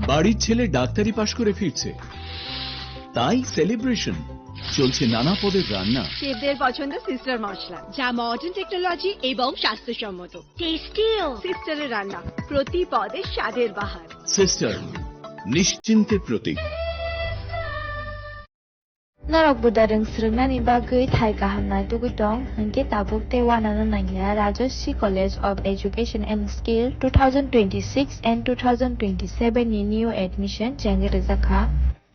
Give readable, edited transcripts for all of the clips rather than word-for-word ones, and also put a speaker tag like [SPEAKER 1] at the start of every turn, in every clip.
[SPEAKER 1] বাড়ির ছেলে ডাক্তারি পাশ করে ফিরছে, তাই সেলিব্রেশন চলছে নানা পদের রান্না।
[SPEAKER 2] শেফদের পছন্দ সিস্টার মশলা, যা মডার্ন টেকনোলজি এবং স্বাস্থ্যসম্মত। টেস্টিও সিস্টারের রান্না, প্রতি পদে স্বাদের বাহার।
[SPEAKER 1] Sister, নিশ্চিন্তের Pratik.
[SPEAKER 3] Narok budareng srengani bagui thai kahamnai tugutong hingke tabuk te wanana nangya Rajoshi College of Education and Skill 2026 and 2027 ni new admission jange rezakha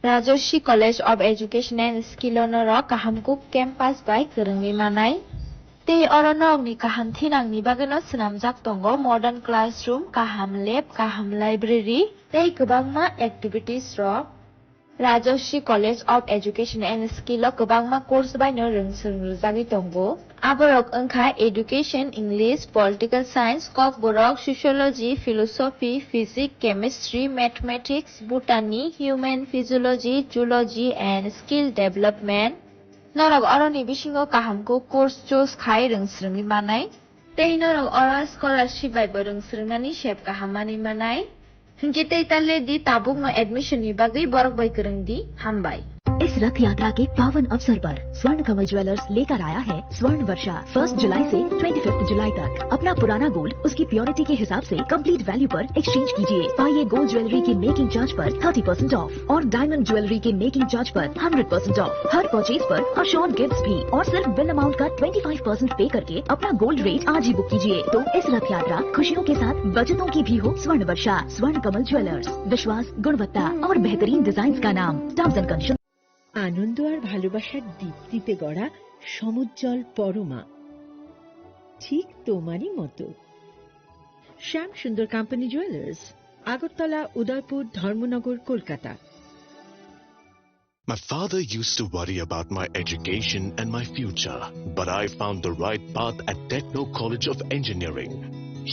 [SPEAKER 3] Rajoshi College of Education and Skill onorok kahamkuk campus by kerengni manai te oronok ni kaham thinang ni bagano snamjak tongo modern classroom kaham lab kaham library te kwbangma activities rok Rajoshi College of Education and Skill o kwbangma course baino rungsrungjagi tongo aborok wngkha Education, English, Political Science, kok borok Sociology, Philosophy, Physics, Chemistry, Mathematics, Botany, Human Physiology, Zoology and Skill Development. Norok oroni bisingo kahamko course choose khai rungsrungni manai tei norok ora scholarship bai bo rungsrungnani shep kahamani manai hingke tei talle di tabuk no admission ni bagui borok bai kereng di hambai।
[SPEAKER 4] इस रथ यात्रा के पावन अवसर पर स्वर्ण कमल jewellers लेकर आया है स्वर्ण वर्षा 1 जुलाई से 25 जुलाई तक। अपना पुराना गोल्ड उसकी प्योरिटी के हिसाब से कंप्लीट वैल्यू पर एक्सचेंज कीजिए। पाइए गोल्ड ज्वेलरी की मेकिंग चार्ज पर 30% ऑफ और डायमंड ज्वेलरी के मेकिंग चार्ज पर 100% ऑफ। हर परचेज पर अशोर्ड गिफ्ट्स भी और सिर्फ बिल अमाउंट का 25% पे करके अपना गोल्ड रेट आज ही बुक कीजिए। तो इस रथ यात्रा खुशियों के साथ बचतों की भी हो। स्वर्ण वर्षा, स्वर्ण कमल ज्वेलर्स, विश्वास, गुणवत्ता और बेहतरीन डिजाइन का नाम। Terms and conditions.
[SPEAKER 5] আনন্দ আর ভালোবাসার দীপ্তিতে গড়া সমুজ্জ্বল পরমা, ঠিক তোমারই মতো। শ্যাম সুন্দর company jewellers, Agartala, Udaipur, Dharmanagar, Kolkata.
[SPEAKER 6] My father used to worry about my education and my future, but I found the right path at Techno College of Engineering.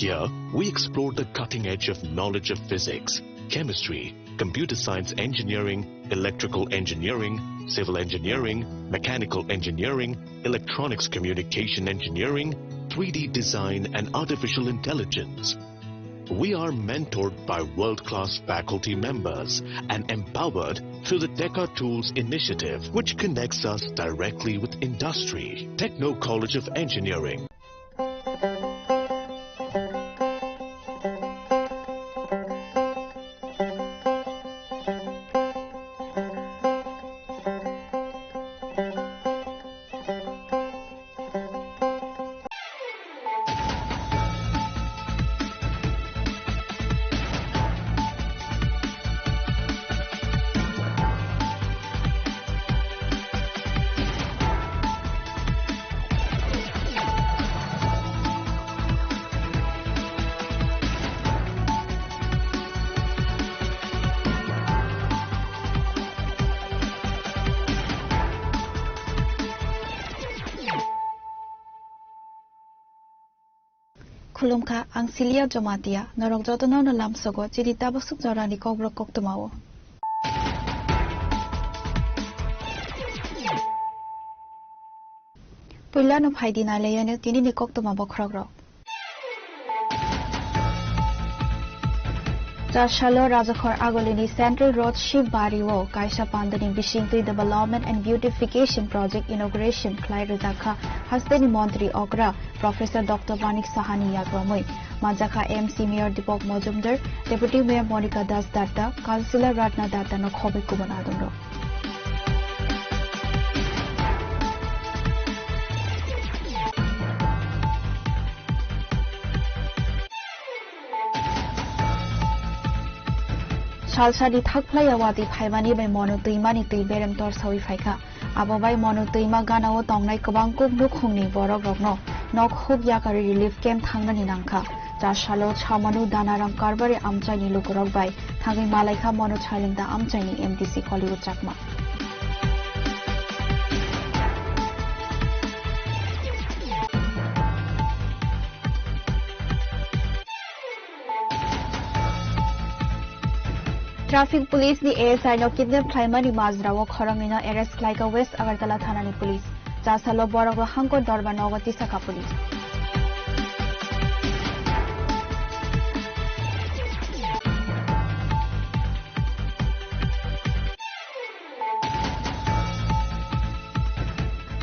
[SPEAKER 6] Here, we explored the cutting edge of knowledge of physics, chemistry, computer science engineering, electrical engineering, civil engineering, mechanical engineering, electronics communication engineering, 3D design and artificial intelligence. We are mentored by world-class faculty members and empowered through the Teka Tools initiative, which connects us directly with industry. Techno College of Engineering.
[SPEAKER 7] Khulumkha ang Silia Jomatia narok jotono no lamsogo chiri tabasuk jorani kobrok koktumawo. Puila no phaidina leyane tini ni koktumabo khrogrok. Jashalo Rajakhor Agolini Central Road Shivbari-o Kaisha Pandani Bishingtui Development and Beautification Project Inauguration Klai Rizakha Hasdeni Montri Ogra Professor Dr. Manik Sahani Yagramui Majaka MC Mayor Dipok Mojumdar Deputy Mayor Monica Das Datta Councillor Ratna Datta no Khobe Kubanadunro Salsadi thakplaya wati phaimani bai mono tuimani tui berem tor sawi phaikha abo bai mono tuima gana o tongnai kwbang kuk nukhungni borok rokno nok hub yakari relief camp thangnani nangkha jar salo chamanu danarang karbare amchaini lukorok bai thangai malaikha mono chhailingda amchaini MTC Hollywood chakma Traffic Police ni ASI no kidnap Thaimani Mazrawo Khorangina arrest Klaika West Agartala Thanani Police. Jasalo Borogo Hanko Dorba Nogati Saka Police.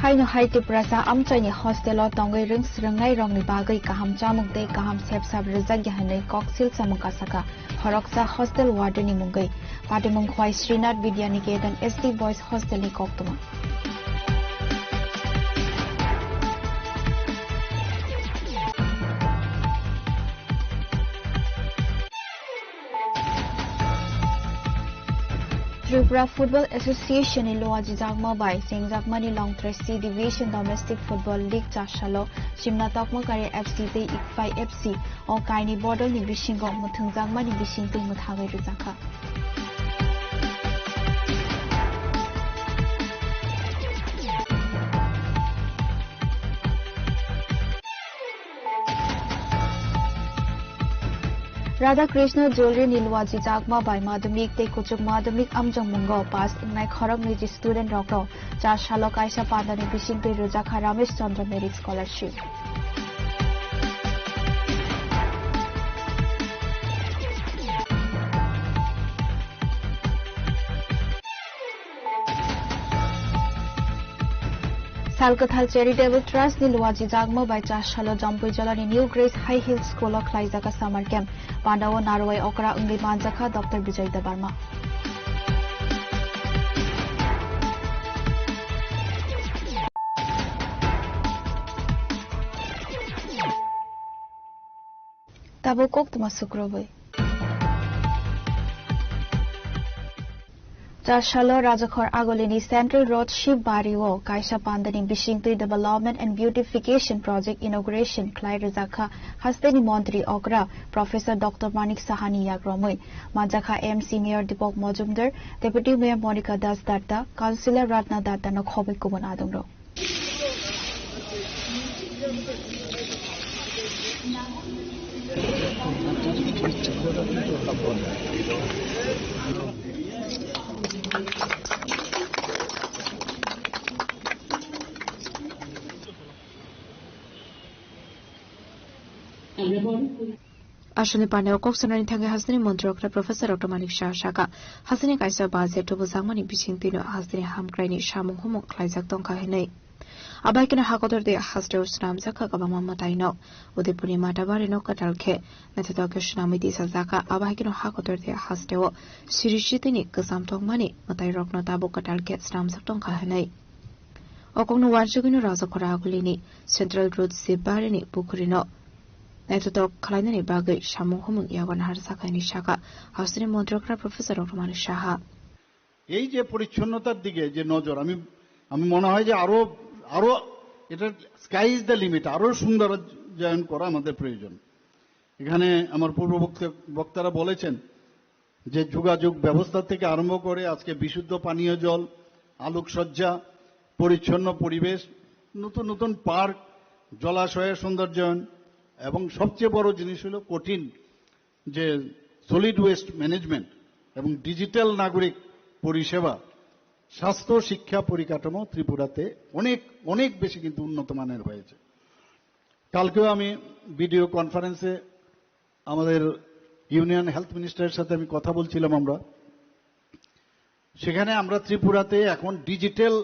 [SPEAKER 7] Haino haiti prasa amchaini hostelo tongai ring srengai rongni bagai kaham chamukde kaham sepsab rizagya hanai koksil samakasaka horoksa hostel wardeni mungai patimung khwai Srinath Vidyaniketan SD Boys Hostel ni koktuma Tripura Football Association in Loa Jizagma by Singzakma ni Long 3C Division Domestic Football League Chashalo Shimna Tokma Kare FC Te Ikfai FC o Kaini Border ni Bishingo Muthungzakma ni Bishingtu Muthagai Rizaka Radha Krishna Jewelry Nilwaji Jagma by Madhamik Te Kuchuk Madhamik Amjong Mungo Pass Nai Khorok Niji Student Rokro Char Shalo Kaisa Pandani Bishing Te Ruzakha Ramesh Chandra Merit Scholarship Salkathal Charitable Trust Nilwaji Jagma by Chashalo Jampui Jalani New Grace High Hill School of Klaizaka Summer Camp Pandawa Narwai Okra Ungli Manjaka Dr. Vijay Dabarma Tabo Koktuma Sukrobai Chashalo Rajakhor Agolini Central Road Shibariwo Kaisa Pandani Bishingtui Development and Beautification Project Inauguration Klai Rizakha Hasteni Montri Okra Professor Dr. Manik Sahani Yagromoi Manjaka MC Mayor Dipok Mojumdar Deputy Mayor Monica Das Datta Councillor Ratna Datta no Khobe Kumun Adungro
[SPEAKER 8] Ashuni Pane Koksanani Tanga Hasni Montrokra Professor Dr. Manik Shaka Hasni Kaisa Baze to Zamani Bishing Tino Hasni Hamkrani Shamu Homo Klaizak Donka Hene Abakina Hakotor de Hastos Namzaka Kabama Taino Udipuni Matabarino Katalke Metadokashnamiti Sazaka Abakino Hakotor de Hasteo Sirishitini Kasam Tongmani Matairok Notabo Katalke Snamzak Donka Hene Okonu Wajugino Razakora Central Road Sibarini Bukurino Neto Kalanani Bagai Shamu Homun Yawan Harsakani Shaka Hasni Montrokra Professor Dr. Manik Shaha
[SPEAKER 9] এই যে পরিচ্ছন্নতার দিকে যে নজর আমি মনে হয় যে আরো এটা স্কাই ইজ দ্য লিমিট আরো সৌন্দর্যায়ন করা আমাদের প্রয়োজন এখানে আমার পূর্ব বক্তারা বলেছেন যে যোগাযোগ ব্যবস্থা থেকে আরম্ভ করে আজকে বিশুদ্ধ পানীয় জল আলোকসজ্জা পরিচ্ছন্ন পরিবেশ নতুন নতুন পার্ক জলাশয়ের সৌন্দর্যায়ন এবং সবচেয়ে বড় জিনিস হলো কঠিন যে সলিড ওয়েস্ট ম্যানেজমেন্ট এবং ডিজিটাল নাগরিক পরিষেবা স্বাস্থ্য শিক্ষা পরিকাঠামো ত্রিপুরাতে অনেক অনেক বেশি কিন্তু উন্নত মানের হয়েছে কালকেও আমি ভিডিও কনফারেন্সে আমাদের ইউনিয়ন হেলথ মিনিস্টারের সাথে আমি কথা বলছিলাম আমরা সেখানে আমরা ত্রিপুরাতে এখন ডিজিটাল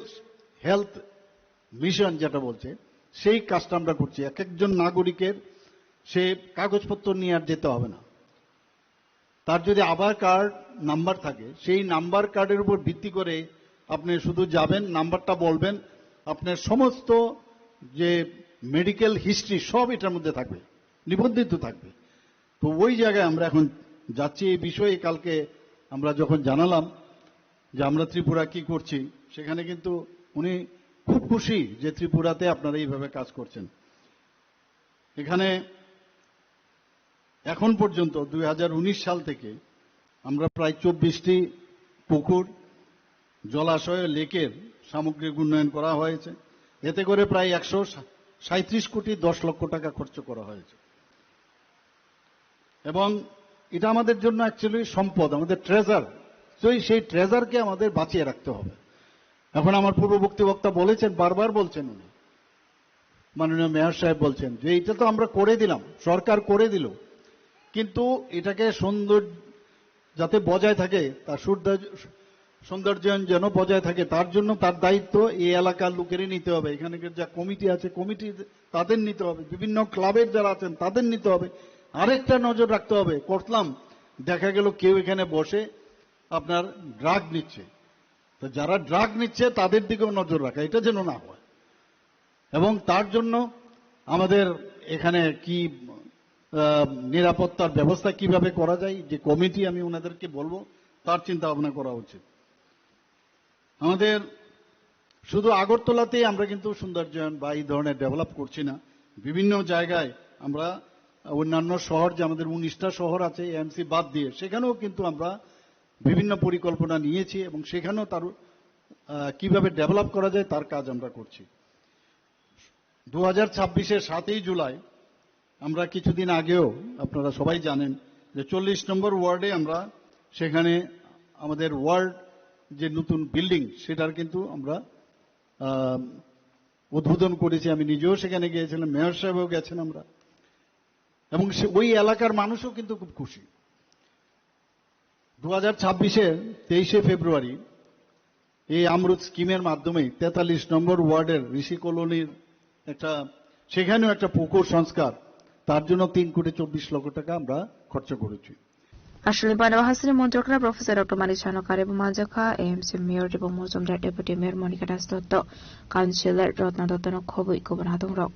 [SPEAKER 9] হেলথ মিশন যেটা বলছে সেই কাজটা আমরা করছি এক একজন নাগরিকের সে কাগজপত্র নিয়ে আর যেতে হবে না তার যদি আধার কার্ড নাম্বার থাকে সেই নাম্বার কার্ডের উপর ভিত্তি করে আপনি শুধু যাবেন নাম্বারটা বলবেন আপনার সমস্ত যে মেডিকেল হিস্ট্রি সব এটার মধ্যে থাকবে নিবন্ধিত থাকবে তো ওই জায়গায় আমরা এখন যাচ্ছি এই বিষয়ে কালকে আমরা যখন জানালাম যে আমরা ত্রিপুরা কি করছি সেখানে কিন্তু উনি খুব খুশি যে ত্রিপুরাতে আপনারা এইভাবে কাজ করছেন এখানে এখন পর্যন্ত 2019 সাল থেকে আমরা প্রায় 24টি পুকুর জলাশয় লেকের সামগ্রিক উন্নয়ন করা হয়েছে এতে করে প্রায় 137 কোটি 10 লক্ষ টাকা খরচ করা হয়েছে এবং এটা আমাদের জন্য অ্যাকচুয়ালি সম্পদ আমাদের ট্রেজার সেই ট্রেজারকে আমাদের বাঁচিয়ে রাখতে হবে এখন আমার পূর্ববর্তী বক্তা বলেছেন বারবার বলছেন উনি মাননীয় মেয়র সাহেব বলছেন যে এটা তো আমরা করে দিলাম সরকার করে দিল কিন্তু এটাকে সুন্দর যাতে বজায় থাকে তার সৌন্দর্যায়ন যেন বজায় থাকে তার জন্য তার দায়িত্ব এই এলাকার লোকেরই নিতে হবে। এখানে যা কমিটি আছে কমিটি তাদের নিতে হবে, বিভিন্ন ক্লাবের যারা আছেন তাদের নিতে হবে। আরেকটা নজর রাখতে হবে, করলাম দেখা গেল কেউ এখানে বসে আপনার ড্রাগ নিচ্ছে, তো যারা ড্রাগ নিচ্ছে তাদের দিকেও নজর রাখা, এটা যেন না হয়। এবং তার জন্য আমাদের এখানে কি নিরাপত্তার ব্যবস্থা কিভাবে করা যায়, যে কমিটি আমি ওনাদেরকে বলবো তার চিন্তা ভাবনা করা উচিত। আমাদের শুধু আগরতলাতেই আমরা কিন্তু সৌন্দর্যায়ন বা এই ধরনের ডেভেলপ করছি না, বিভিন্ন জায়গায় আমরা অন্যান্য শহর যে আমাদের 19টা শহর আছে এমসি বাদ দিয়ে সেখানেও কিন্তু আমরা বিভিন্ন পরিকল্পনা নিয়েছি এবং সেখানেও তার কিভাবে ডেভেলপ করা যায় তার কাজ আমরা করছি। 2026-এর 7ই জুলাই আমরা কিছুদিন আগেও আপনারা সবাই জানেন যে 40 নম্বর ওয়ার্ডে আমরা সেখানে আমাদের ওয়ার্ড যে নতুন বিল্ডিং সেটার কিন্তু আমরা উদ্বোধন করেছি। আমি নিজেও সেখানে গিয়েছিলাম, মেয়র সাহেবও গেছেন আমরা, এবং ওই এলাকার মানুষও কিন্তু খুব খুশি। 2026-এর 23শে ফেব্রুয়ারি এই আমরুত স্কিমের মাধ্যমে 43 নম্বর ওয়ার্ডের ঋষি কলোনির সেখানেও একটা পুকুর সংস্কার, তার জন্য 3,24,00,000 টাকা আমরা খরচ করেছি।
[SPEAKER 8] আসলে বানাওয়া হাসিনী মন্ত্রকরা প্রফেসর ডক্টর মানিক সানকার এবং মাজাখা এএমসি মেয়র এবং Majumdar deputy mayor Monika Das Dutta councillor Ratna Dutta খবই গোবর হাতং রক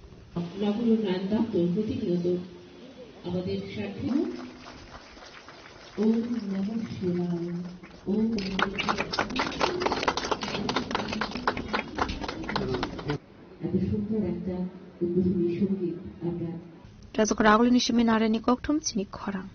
[SPEAKER 10] আমাদের সাথে এত সুন্দর একটা উদ্বোধনী সঙ্গীত আমরা
[SPEAKER 8] রাজক রাগুলিনী সিমি নারায়ণী ককঠুম চিনি খরাং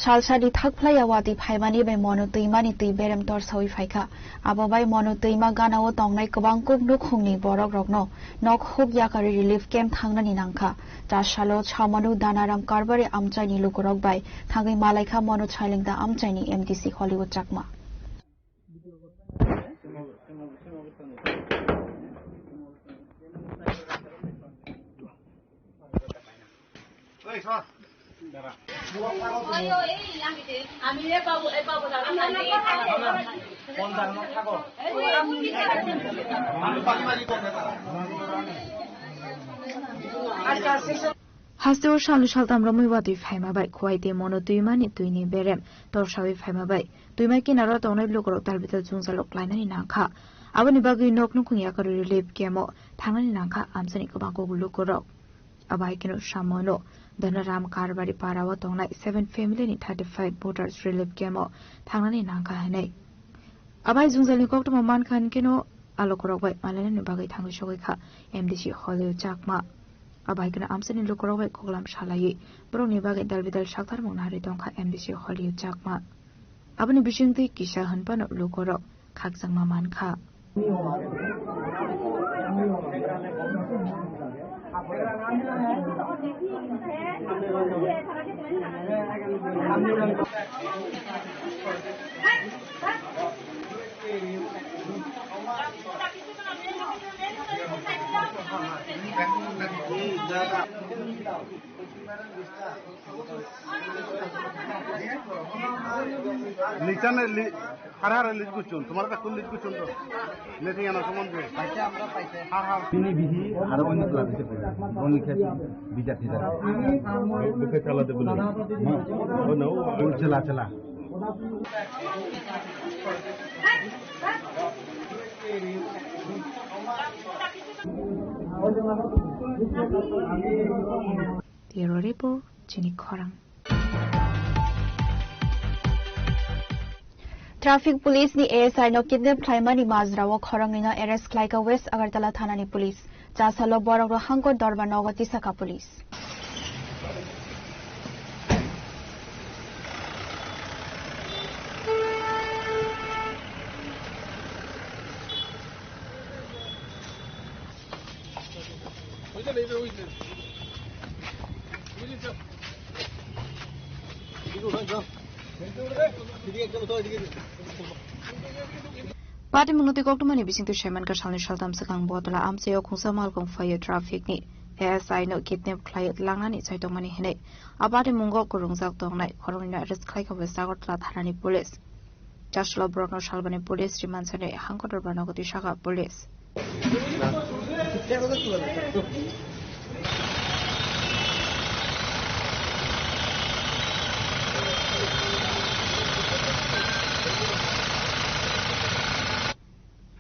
[SPEAKER 7] Salsadi thakplaya wati phaimani bai mono tuimani tui berem tor sawi phaika abo bai mono tuima gana o tongnai kwbang kuk nukhungni borok rokno nok hub yakari relief camp thangnani nangkha jashalo chamanu danaram karbari amchaini lukorok bai thangai malaikha mono chailingda amchaini MDC Hollywood chakma
[SPEAKER 8] Hasdor shalu shaltam ramui wati phaima bai khwaite mono tuimani tuini berem tor shawi phaima bai tuimai kinaro tonai blokorok talbital jungjalok lainani nangkha aboni bagui nok nukung yakari relief kemo thangani nangkha amsani kwbang ko blokorok abai kino samono Danaram Karbari Parawa Tongnai 7 family ni 35 voters relief kemo thangnani nangkha hanai abai jungjali koktoma man khan kino alokorok bai malani ni bagai thangai sogoi kha MDC Hollywood chakma abai kino amsani lokorok bai koglam salai broni bagai dalbidal saktar monhari tongkha MDC Hollywood chakma aboni bisingtui kisa hanpano lokorok khagjangma mankha
[SPEAKER 11] লিচানে হার lease কুচুন তোমার কা কোন lease কুচুন তো নেতি আনা সম্বন্ধে পাইছে আমরা পাইছে হার তিনি বিহি আর অন্য ক্লাসে পড়ে বনি খেতে বিদ্যার্থী দ্বারা ওকে চালাতে বলি ও নো ও চালা
[SPEAKER 8] Tiaroripo Chini Khorang
[SPEAKER 7] Traffic police ni ASI no kidnap thaimani mazrawo khorang nina arrest klaika West Agartala thana ni police jasalo borok ro hangko dorba nogati saka police
[SPEAKER 8] Pati menguti kok tumani bising tu shaman ka shalni shaltam sakang botla amse yo khungsa mal kong fire traffic ni ASI no kidnap client langani saitongmani hene abade mungo kurungjak tongnai khorongni arrest khlaikhabe Sagartla thanani police Joshua Brockno Shalbani police rimansane hangkotor banagoti shaka police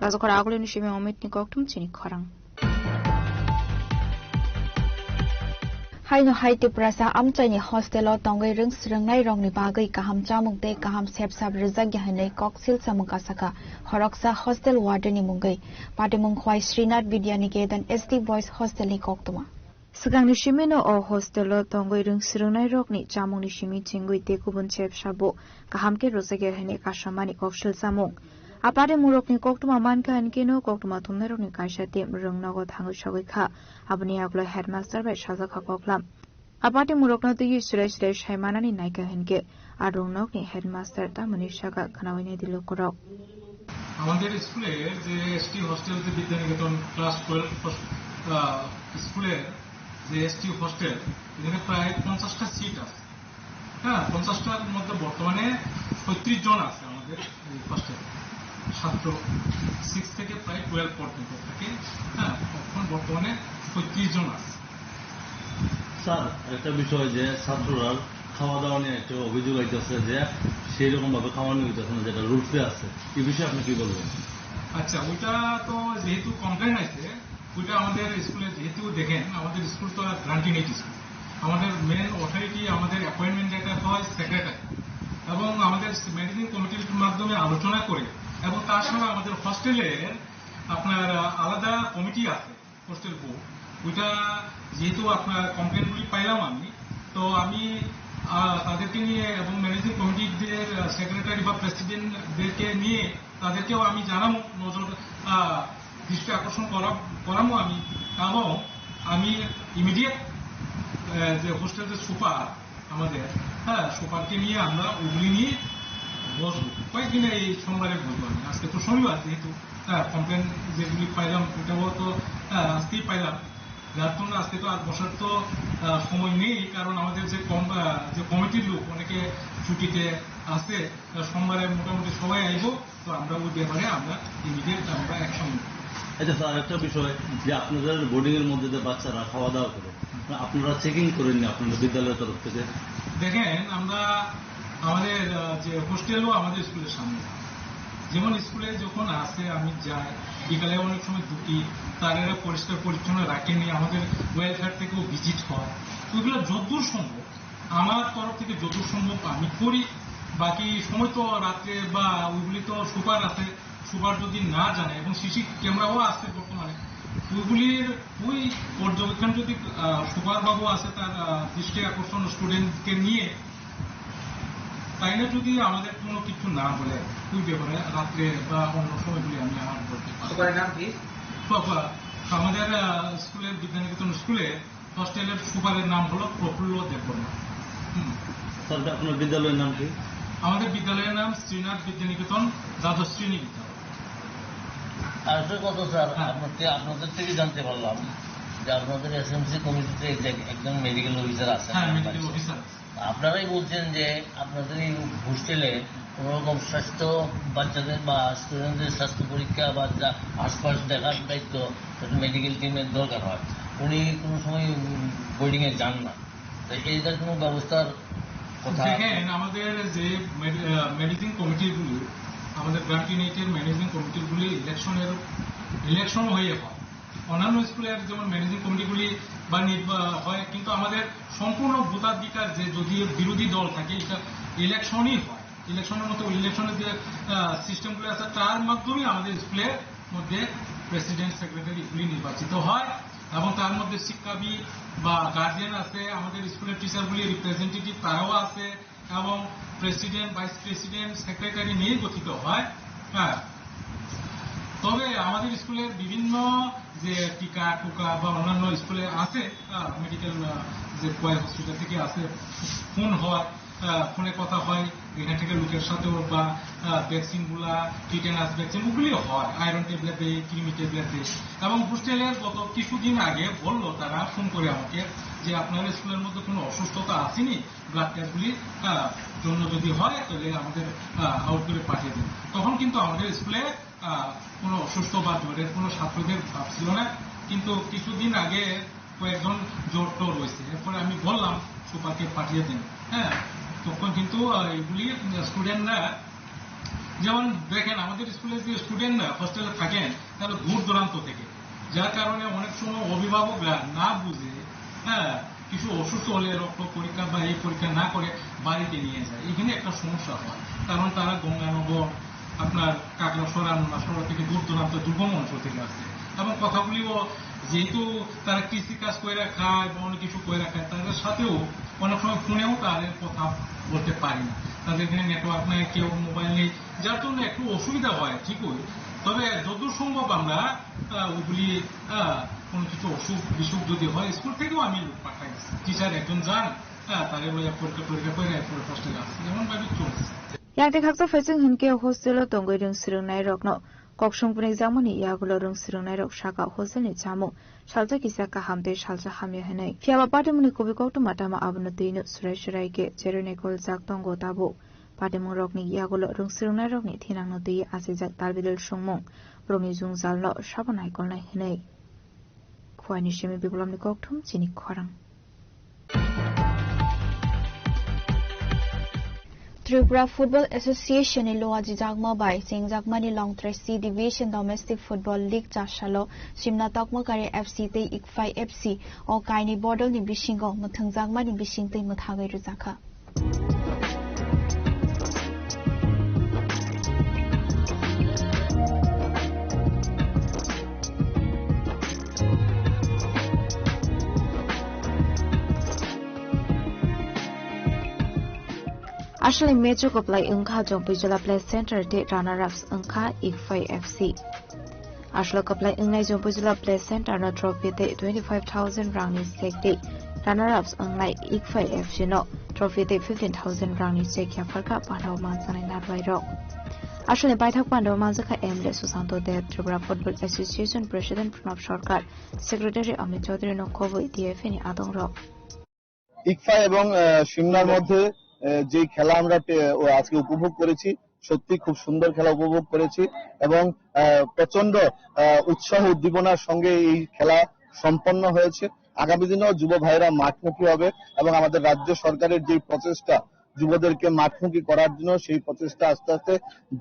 [SPEAKER 8] Razokor agulini shime omitni koktum chini khorang
[SPEAKER 7] Haino haiti prasa amchani hostelo tongai ring srengai rong ni bagai kaham chamung te kaham sepsap rizak yahanai koksil samungka saka horoksa hostel warden ni mungai patimung khwai Srinath Vidyaniketan SD Boys Hostel ni koktuma
[SPEAKER 8] Sagangni shimeno o hostelo tongai ring srengai rok ni chamung ni shimi chingui te kubun sepsabo kaham ke rozage hene kashamani koksil samung Apare murokni koktuma manka ankeno koktuma thumnerokni kaisa tem rungnago thangu shogikha abni aglo headmaster bai sajaka koklam apate murokna tuyi suresh shaimanani naika henke arungnokni headmaster ta manishaga khanawaini dilo korok
[SPEAKER 12] আমাদের স্কুলে যে ST hostel যে Vidyaniketan class 12 স্কুলের যে ST hostel এখানে প্রায় 50টা seat আছে হ্যাঁ 50টার মধ্যে বর্তমানে 35 জন আছে আমাদের এই হোস্টেলে ছাত্র 6 থেকে প্রায় 12 পর্যন্ত থাকে হ্যাঁ এখন বর্তমানে 35 জন আছে
[SPEAKER 13] স্যার একটা বিষয় যে ছাত্ররা খাওয়া দাওয়া নিয়ে একটা অভিযোগ আইতেছে যে সেই রকম ভাবে খাওয়ানো হইতেছে না যেটা রুলসে আছে এই বিষয়ে আপনি কি বলবেন
[SPEAKER 12] আচ্ছা ওইটা তো যেহেতু কমপ্লেন আছে ওইটা আমাদের স্কুলে যেহেতু দেখেন আমাদের স্কুল তো গ্রান্টিনেট স্কুল আমাদের মেন অথরিটি আমাদের অ্যাপয়েন্টমেন্ট লেটার হয় সেক্রেটারি এবং আমাদের ম্যানেজিং কমিটির মাধ্যমে আলোচনা করে এবং তাছাড়া আমাদের হোস্টেলের আপনার আলাদা কমিটি আছে হোস্টেল বোর্ড ওইটা যেহেতু আপনার কমপ্লেনগুলি পাইলাম আমি তো আমি তাদেরকে নিয়ে এবং ম্যানেজিং কমিটিদের সেক্রেটারি বা প্রেসিডেন্টদেরকে নিয়ে তাদেরকেও আমি জানাবো নজর দৃষ্টি আকর্ষণ করাবো আমি এবং আমি ইমিডিয়েট যে হোস্টেলের সুপার আমাদের হ্যাঁ সুপারকে নিয়ে আমরা ওগুলি নিয়ে বসবো কয়েকদিনে এই সোমবারে বসবো আমি আজকে তো শনিবার যেহেতু কমপ্লেন যেগুলি পাইলাম ওটাও তো আজকেই পাইলাম যার জন্য আজকে তো আর বসার তো সময় নেই কারণ আমাদের যে কমিটির লোক অনেকে ছুটিতে আসে সোমবারে মোটামুটি সবাই আইব তো আমরা ওই ব্যাপারে আমরা ইমিডিয়েট আমরা অ্যাকশন নেব
[SPEAKER 13] আচ্ছা স্যার একটা বিষয় যে আপনাদের বোর্ডিং এর মধ্যে যে বাচ্চারা খাওয়া দাওয়া করে আপনারা চেকিং করেননি আপনাদের বিদ্যালয়ের তরফ থেকে
[SPEAKER 12] দেখেন আমরা আমাদের যে হোস্টেলও আমাদের স্কুলের সামনে যেমন স্কুলে যখন আসে আমি যাই বিকালে অনেক সময় দুটি তারা পরিষ্কার পরিচ্ছন্ন রাখেনি আমাদের ওয়েলফেয়ার থেকেও ভিজিট হয় ওইগুলো যতদূর সম্ভব আমার তরফ থেকে যতদূর সম্ভব আমি করি বাকি সময় তো রাত্রে বা ওইগুলি তো সুপার আছে সুপার যদি না জানে এবং সিসি ক্যামেরাও আছে বর্তমানে ওইগুলির ওই পর্যবেক্ষণ যদি সুপার বাবু আছে তার দৃষ্টি আকর্ষণ স্টুডেন্টকে নিয়ে তাইলে যদি আমাদের কোনো কিছু না বলে ওই ব্যাপারে রাত্রে বা অন্য সময়গুলি আমি আমার বলতে পারি আমাদের স্কুলের বিদ্যানিকেতন স্কুলে হোস্টেলের সুপারের নাম হলো প্রফুল্ল দেববর্মা
[SPEAKER 13] আপনার বিদ্যালয়ের নাম কি
[SPEAKER 12] আমাদের বিদ্যালয়ের নাম শ্রীনাথ বিদ্যানিকেতন দ্বাদশ শ্রেণী বিদ্যালয়
[SPEAKER 14] আর একটা কথা স্যার আপনাদের থেকে জানতে পারলাম যে আপনাদের এসএমসি কমিটিতে একজন মেডিকেল অফিসার আছে আপনারাই বলছেন যে আপনাদের এই হোস্টেলে কোন রকম স্বাস্থ্য বাচ্চাদের বা স্টুডেন্টদের স্বাস্থ্য পরীক্ষা বা যা আশপাশ দেখার দায়িত্ব মেডিকেল টিমের দরকার হয় উনি কোনো সময় বোর্ডিং এ যান না তো এইটার কোনো ব্যবস্থার কথা
[SPEAKER 12] দেখেন আমাদের যে ম্যানেজিং কমিটিগুলি আমাদের গ্রান্টিনেটের ম্যানেজিং কমিটিগুলি ইলেকশন হয়ে হয় অন্যান্য স্কুলের যেমন ম্যানেজিং কমিটিগুলি বা হয় কিন্তু আমাদের সম্পূর্ণ ভোটাধিকার যে যদি বিরোধী দল থাকে এটা ইলেকশনই হয় ইলেকশনের মতো ইলেকশনের যে সিস্টেমগুলি আছে তার মাধ্যমে আমাদের স্কুলের মধ্যে প্রেসিডেন্ট সেক্রেটারি এগুলি নির্বাচিত হয় এবং তার মধ্যে শিক্ষাবিদ বা গার্জিয়ান আছে আমাদের স্কুলের টিচারগুলি রিপ্রেজেন্টেটিভ তারাও আছে এবং প্রেসিডেন্ট ভাইস প্রেসিডেন্ট সেক্রেটারি নিয়ে গঠিত হয় হ্যাঁ তবে আমাদের স্কুলের বিভিন্ন যে টিকা টোকা বা অন্যান্য স্কুলে আছে মেডিকেল যে কয়েক হসপিটাল থেকে আছে ফোন হয় ফোনে কথা হয় এখান থেকে লোকের সাথেও, বা ভ্যাকসিন গুলা টিটেনাস ভ্যাকসিন ওগুলিও হয়, আয়রন ট্যাবলেট দেয়, কৃমি ট্যাবলেট দেয়। এবং হোস্টেলের গত কিছুদিন আগে বললো তারা ফোন করে আমাকে যে আপনার স্কুলের মধ্যে কোনো অসুস্থতা আসেনি, ব্লাড টেস্টগুলির জন্য যদি হয় তাহলে আমাদের আউটডোরে পাঠিয়ে দিন। তখন কিন্তু আমাদের স্কুলে কোনো অসুস্থ বা জ্বরের কোনো ছাত্রদের ভাব ছিল না, কিন্তু কিছুদিন আগে কয়েকজন জ্বর টোর হয়েছে। এরপরে আমি বললাম সুপারকে পাঠিয়ে দিন। হ্যাঁ, তখন কিন্তু এগুলি স্টুডেন্টরা, যেমন দেখেন আমাদের স্কুলে যে স্টুডেন্টরা হোস্টেলে থাকেন তারা দূর দূরান্ত থেকে, যার কারণে অনেক সময় অভিভাবকরা না বুঝে কিছু অসুস্থ হলে রক্ত পরীক্ষা বা এই পরীক্ষা না করে বাড়িতে নিয়ে যায়। এখানে একটা সমস্যা হয়, কারণ তারা গঙ্গানগর, আপনার কাকড়াছড়া, নোনাছড়া থেকে দূর দূরান্ত দুর্গম অঞ্চল থেকে আসছে। এবং কথাগুলিও যেহেতু তারা কৃষি কাজ করে খায় বা অনেক কিছু করে খায়, তাদের সাথেও অনেক সময় ফোনেও তাদের কথা বলতে পারি না, তাদের এখানে নেটওয়ার্ক নেই, কেউ মোবাইল নেই, যার জন্য একটু অসুবিধা হয় ঠিকই। তবে যতদূর সম্ভব আমরা ওগুলি কোনো কিছু অসুখ বিসুখ যদি হয় স্কুল থেকেও আমি লোক পাঠাই, টিচার একজন যান, তাদের পরীক্ষা করে এরপরে হোস্টেলে আসছে, এমন ভাবে চলছে।
[SPEAKER 8] ইয়াতে খাকসা ফেসিং হিনকে হোস্টেলে তঙ্গই রং সিরংনাই রকনো ককসংপুনি জামনি ইয়াগুলো রং সিরংনাই রক শাখা হোস্টেলनि জামু সালজা কিসা কাহামতে সালজা হামিয়া হেনাই ফিয়াবা পাটেमुनि কবি কौटु माटामा आबनतैनो सुराय सुरायके जेरेनेकल जाक तंगो ताबो पाटेमु रकनि यागुलो रं सिरंनाय रकनि थिनांनो दै आसिजाक तालबिदल सुंमं रंनि जुंजालनो साबनाय गलनाय हेनाय खुवानि सिमि बिबलमनि कौटुम चिनि खरां
[SPEAKER 7] Tripura Football Association in Loaji Jagma by Sing Jagmani Long Tracy Division Domestic Football League Jashalo Shimna Tokma Kare FC Te Ikfai FC or Kaini Bodol ni Bishingo Muthang Jagmani Bishing Te Muthagai Ruzaka.
[SPEAKER 8] Ashley Major Koplai Unka Jong Bijala Play Center de runner-ups Unka Ikfai FC. Ashley Koplai Ungnai Jong Bijala Play Center na trophy de 25,000 rang ni sek de runner-ups Ungnai Ikfai FC no trophy de 15,000 rang ni sek ya farka panau mansanai narwai rok. Ashley Baithak Pandau Manzaka Emle Susanto de Tripura Football Association President Pranab Sarkar Secretary Amit Chaudhary no Kobo DF ni Adong rok.
[SPEAKER 15] Ikfai এবং সিমনার মধ্যে যে খেলা আমরা আজকে উপভোগ করেছি, সত্যি খুব সুন্দর খেলা উপভোগ করেছি এবং প্রচন্ড উৎসাহ উদ্দীপনার সঙ্গে এই খেলা সম্পন্ন হয়েছে। আগামী দিনেও যুব ভাইরা মাঠমুখী হবে এবং আমাদের রাজ্য সরকারের যে প্রচেষ্টা যুবদেরকে মাঠমুখী করার জন্য, সেই প্রচেষ্টা আস্তে আস্তে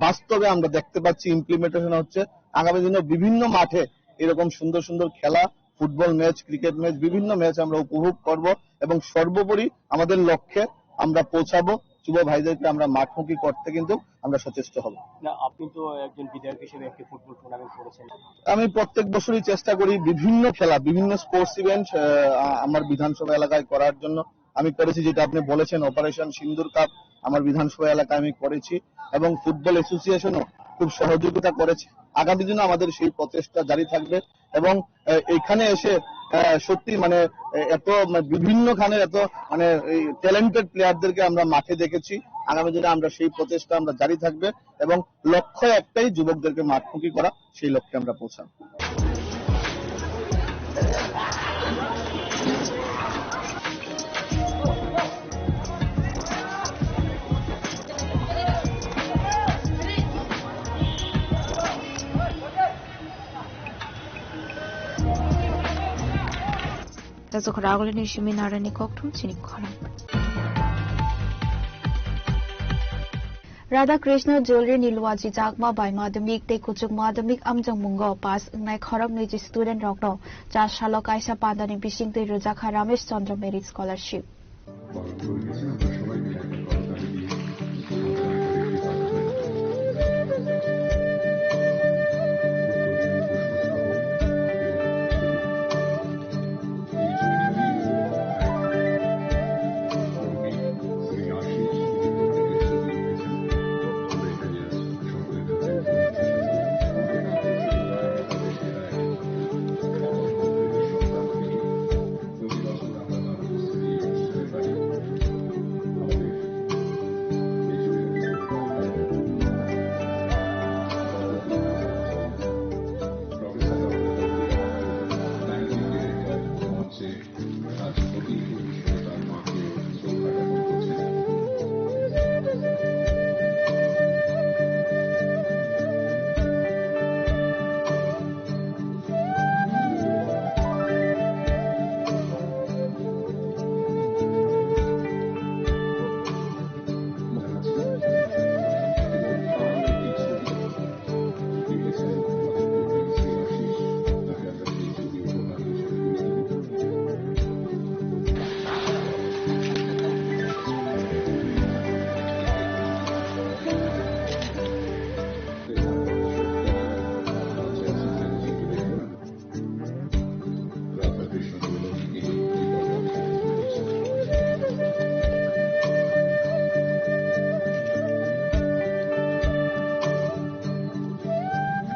[SPEAKER 15] বাস্তবে আমরা দেখতে পাচ্ছি ইমপ্লিমেন্টেশন হচ্ছে। আগামী দিনে বিভিন্ন মাঠে এরকম সুন্দর সুন্দর খেলা, ফুটবল ম্যাচ, ক্রিকেট ম্যাচ, বিভিন্ন ম্যাচ আমরা উপভোগ করব এবং সর্বোপরি আমাদের লক্ষ্যে আমরা পৌঁছাবো, যুব ভাইদেরকে আমরা মাঠমুখী করতে কিন্তু আমরা সচেষ্ট হব।
[SPEAKER 16] আপনি তো একজন বিধায়ক হিসেবে একটি ফুটবল টুর্নামেন্ট করেছেন।
[SPEAKER 15] আমি প্রত্যেক বছরই চেষ্টা করি বিভিন্ন খেলা, বিভিন্ন স্পোর্টস ইভেন্ট আমার বিধানসভা এলাকায় করার জন্য। আমি করেছি যেটা আপনি বলেছেন অপারেশন সিন্দুর কাপ আমার বিধানসভা এলাকায় আমি করেছি এবং ফুটবল অ্যাসোসিয়েশনও খুব সহযোগিতা করেছে। আগামী দিনে আমাদের সেই প্রচেষ্টা জারি থাকবে এবং এখানে এসে সত্যি মানে এত বিভিন্ন খানের এত মানে ট্যালেন্টেড প্লেয়ারদেরকে আমরা মাঠে দেখেছি। আগামী দিনে আমরা সেই প্রচেষ্টা আমরা জারি থাকবে এবং লক্ষ্য একটাই, যুবকদেরকে মাঠমুখী করা, সেই লক্ষ্যে আমরা পৌঁছাবো।
[SPEAKER 8] Razokharagolini Shiminarani Koktum Chini Khorang.
[SPEAKER 7] Radha Krishna Jewelry Nilwaji Jagma by Madamik Te Kuchuk Madamik Amjang Mungo Pass Nai Khorang Niji Student Rokno Jas Shalok Aisha Pandani Bishing Te Rujaka Ramesh Chandra Merit Scholarship.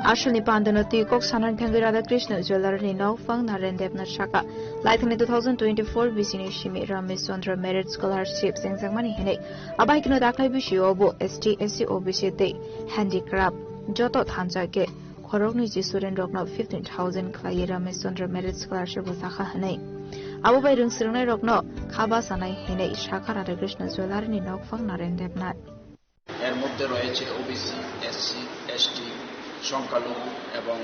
[SPEAKER 8] Ashwini Pandanoti Kok Sanan Thangi Radhakrishna Jewelry Nok Fang Naren Devnath Shaka Laithani 2024 Bisini Shimi Ramesh Chandra Merit Scholarship Sengsamani Hene Abai Kino Daklai Bishi Obo ST SC OBC Day Handicraft Joto Thanjake Khorokni Ji Student Rokno 15,000 Klai Ramesh Chandra Merit Scholarship Wasakha Hene Abu Bai Rung Sirnai Rokno Khaba Sanai Hene Shaka Radhakrishna Jewelry Nok Fang Naren Devnath
[SPEAKER 17] এর মধ্যে রয়েছে OBC SC ST সংখ্যালঘু এবং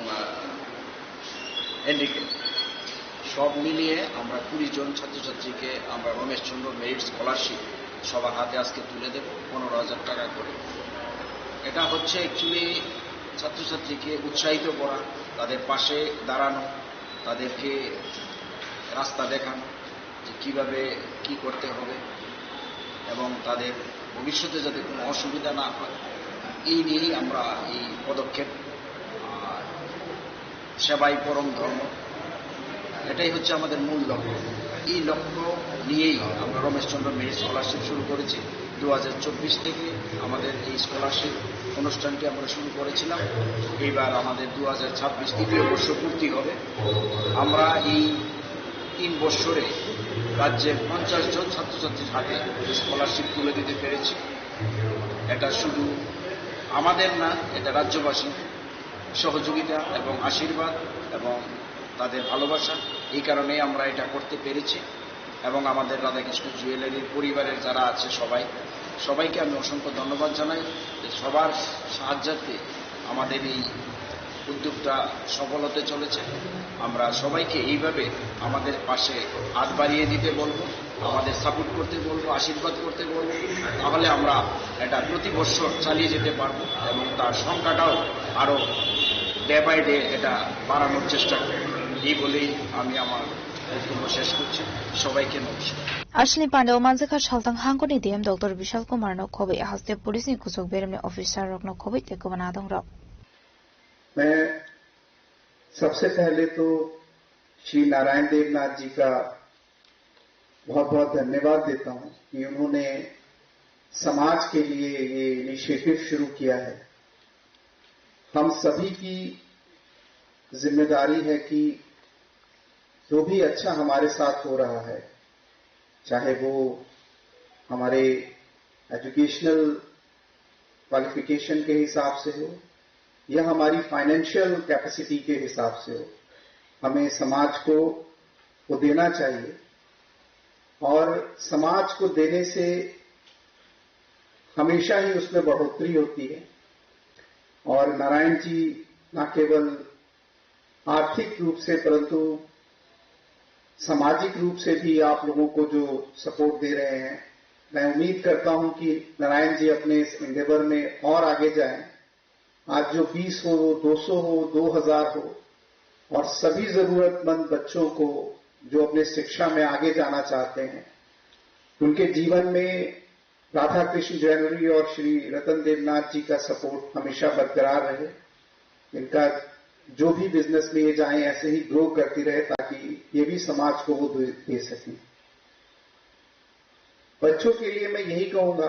[SPEAKER 17] handicap সব মিলিয়ে আমরা 20 জন ছাত্রছাত্রীকে আমরা রমেশচন্দ্র মেরিট স্কলারশিপ সবার হাতে আজকে তুলে দেব 15,000 টাকা করে। এটা হচ্ছে অ্যাকচুয়ালি ছাত্রছাত্রীকে উৎসাহিত করা, তাদের পাশে দাঁড়ানো, তাদেরকে রাস্তা দেখানো যে কিভাবে কি করতে হবে এবং তাদের ভবিষ্যতে যাতে কোনো অসুবিধা না হয় এই নিয়েই আমরা এই পদক্ষেপ। সেবাই পরম ধর্ম, এটাই হচ্ছে আমাদের মূল লক্ষ্য। এই লক্ষ্য নিয়েই আমরা রমেশচন্দ্র মেরিট স্কলারশিপ শুরু করেছি। 2024 থেকে আমাদের এই স্কলারশিপ অনুষ্ঠানটি আমরা শুরু করেছিলাম। এইবার আমাদের 2026 তৃতীয় বর্ষ পূর্তি হবে। আমরা এই 3 বছরে রাজ্যের 50 জন ছাত্রছাত্রীর হাতে স্কলারশিপ তুলে দিতে পেরেছি। এটা শুধু আমাদের না, এটা রাজ্যবাসীর সহযোগিতা এবং আশীর্বাদ এবং তাদের ভালোবাসা, এই কারণেই আমরা এটা করতে পেরেছি। এবং আমাদের রাধাকৃষ্ণ জুয়েলারির পরিবারের যারা আছে সবাইকে আমি অসংখ্য ধন্যবাদ জানাই যে সবার সাহায্যার্থে আমাদের এই উদ্যোগটা সফল হতে চলেছে। আমরা সবাইকে এইভাবে আমাদের পাশে হাত বাড়িয়ে দিতে বলবো, আমাদের সাপোর্ট করতে বলবো, আশীর্বাদ করতে বলবো, তাহলে আমরা এটা প্রতি বছর চালিয়ে যেতে পারবো এবং তার সংখ্যাটাও আরো ডে বাই ডে এটা বাড়ানোর চেষ্টা করব। এই বলেই আমি আমার বক্তব্য শেষ করছি। সবাইকে নমস্কার।
[SPEAKER 8] Ashwini Pandey Manzika Shaltang Hangoni DM Dr. Vishal Kumar no Khobe Haste Police ni Kusok Berem Officer Rok no Khobe te Kubanadong Rok
[SPEAKER 18] मैं सबसे पहले तो श्री नारायण देवनाथ जी का बहुत बहुत धन्यवाद देता हूं कि उन्होंने समाज के लिए ये इनिशिएटिव शुरू किया है। हम सभी की जिम्मेदारी है कि जो भी अच्छा हमारे साथ हो रहा है, चाहे वो हमारे एजुकेशनल क्वालिफिकेशन के हिसाब से हो या हमारी फाइनेंशियल कैपेसिटी के हिसाब से हो, हमें समाज को वो देना चाहिए। और समाज को देने से हमेशा ही उसमें बढ़ोतरी होती है। और नारायण जी न केवल आर्थिक रूप से परंतु सामाजिक रूप से भी आप लोगों को जो सपोर्ट दे रहे हैं, मैं उम्मीद करता हूं कि नारायण जी अपने इस एंडेवर में और आगे जाएं। आज जो 20 हो, 200 हो, 2000 हो, और सभी जरूरतमंद बच्चों को जो अपने शिक्षा में आगे जाना चाहते हैं, उनके जीवन में राधा कृष्ण ज्वेलरी और श्री रतन देवनाथ जी का सपोर्ट हमेशा बरकरार रहे। इनका जो भी बिजनेस में ये जाएं ऐसे ही ग्रो करती रहे ताकि ये भी समाज को वो दे सकें। बच्चों के लिए मैं यही कहूंगा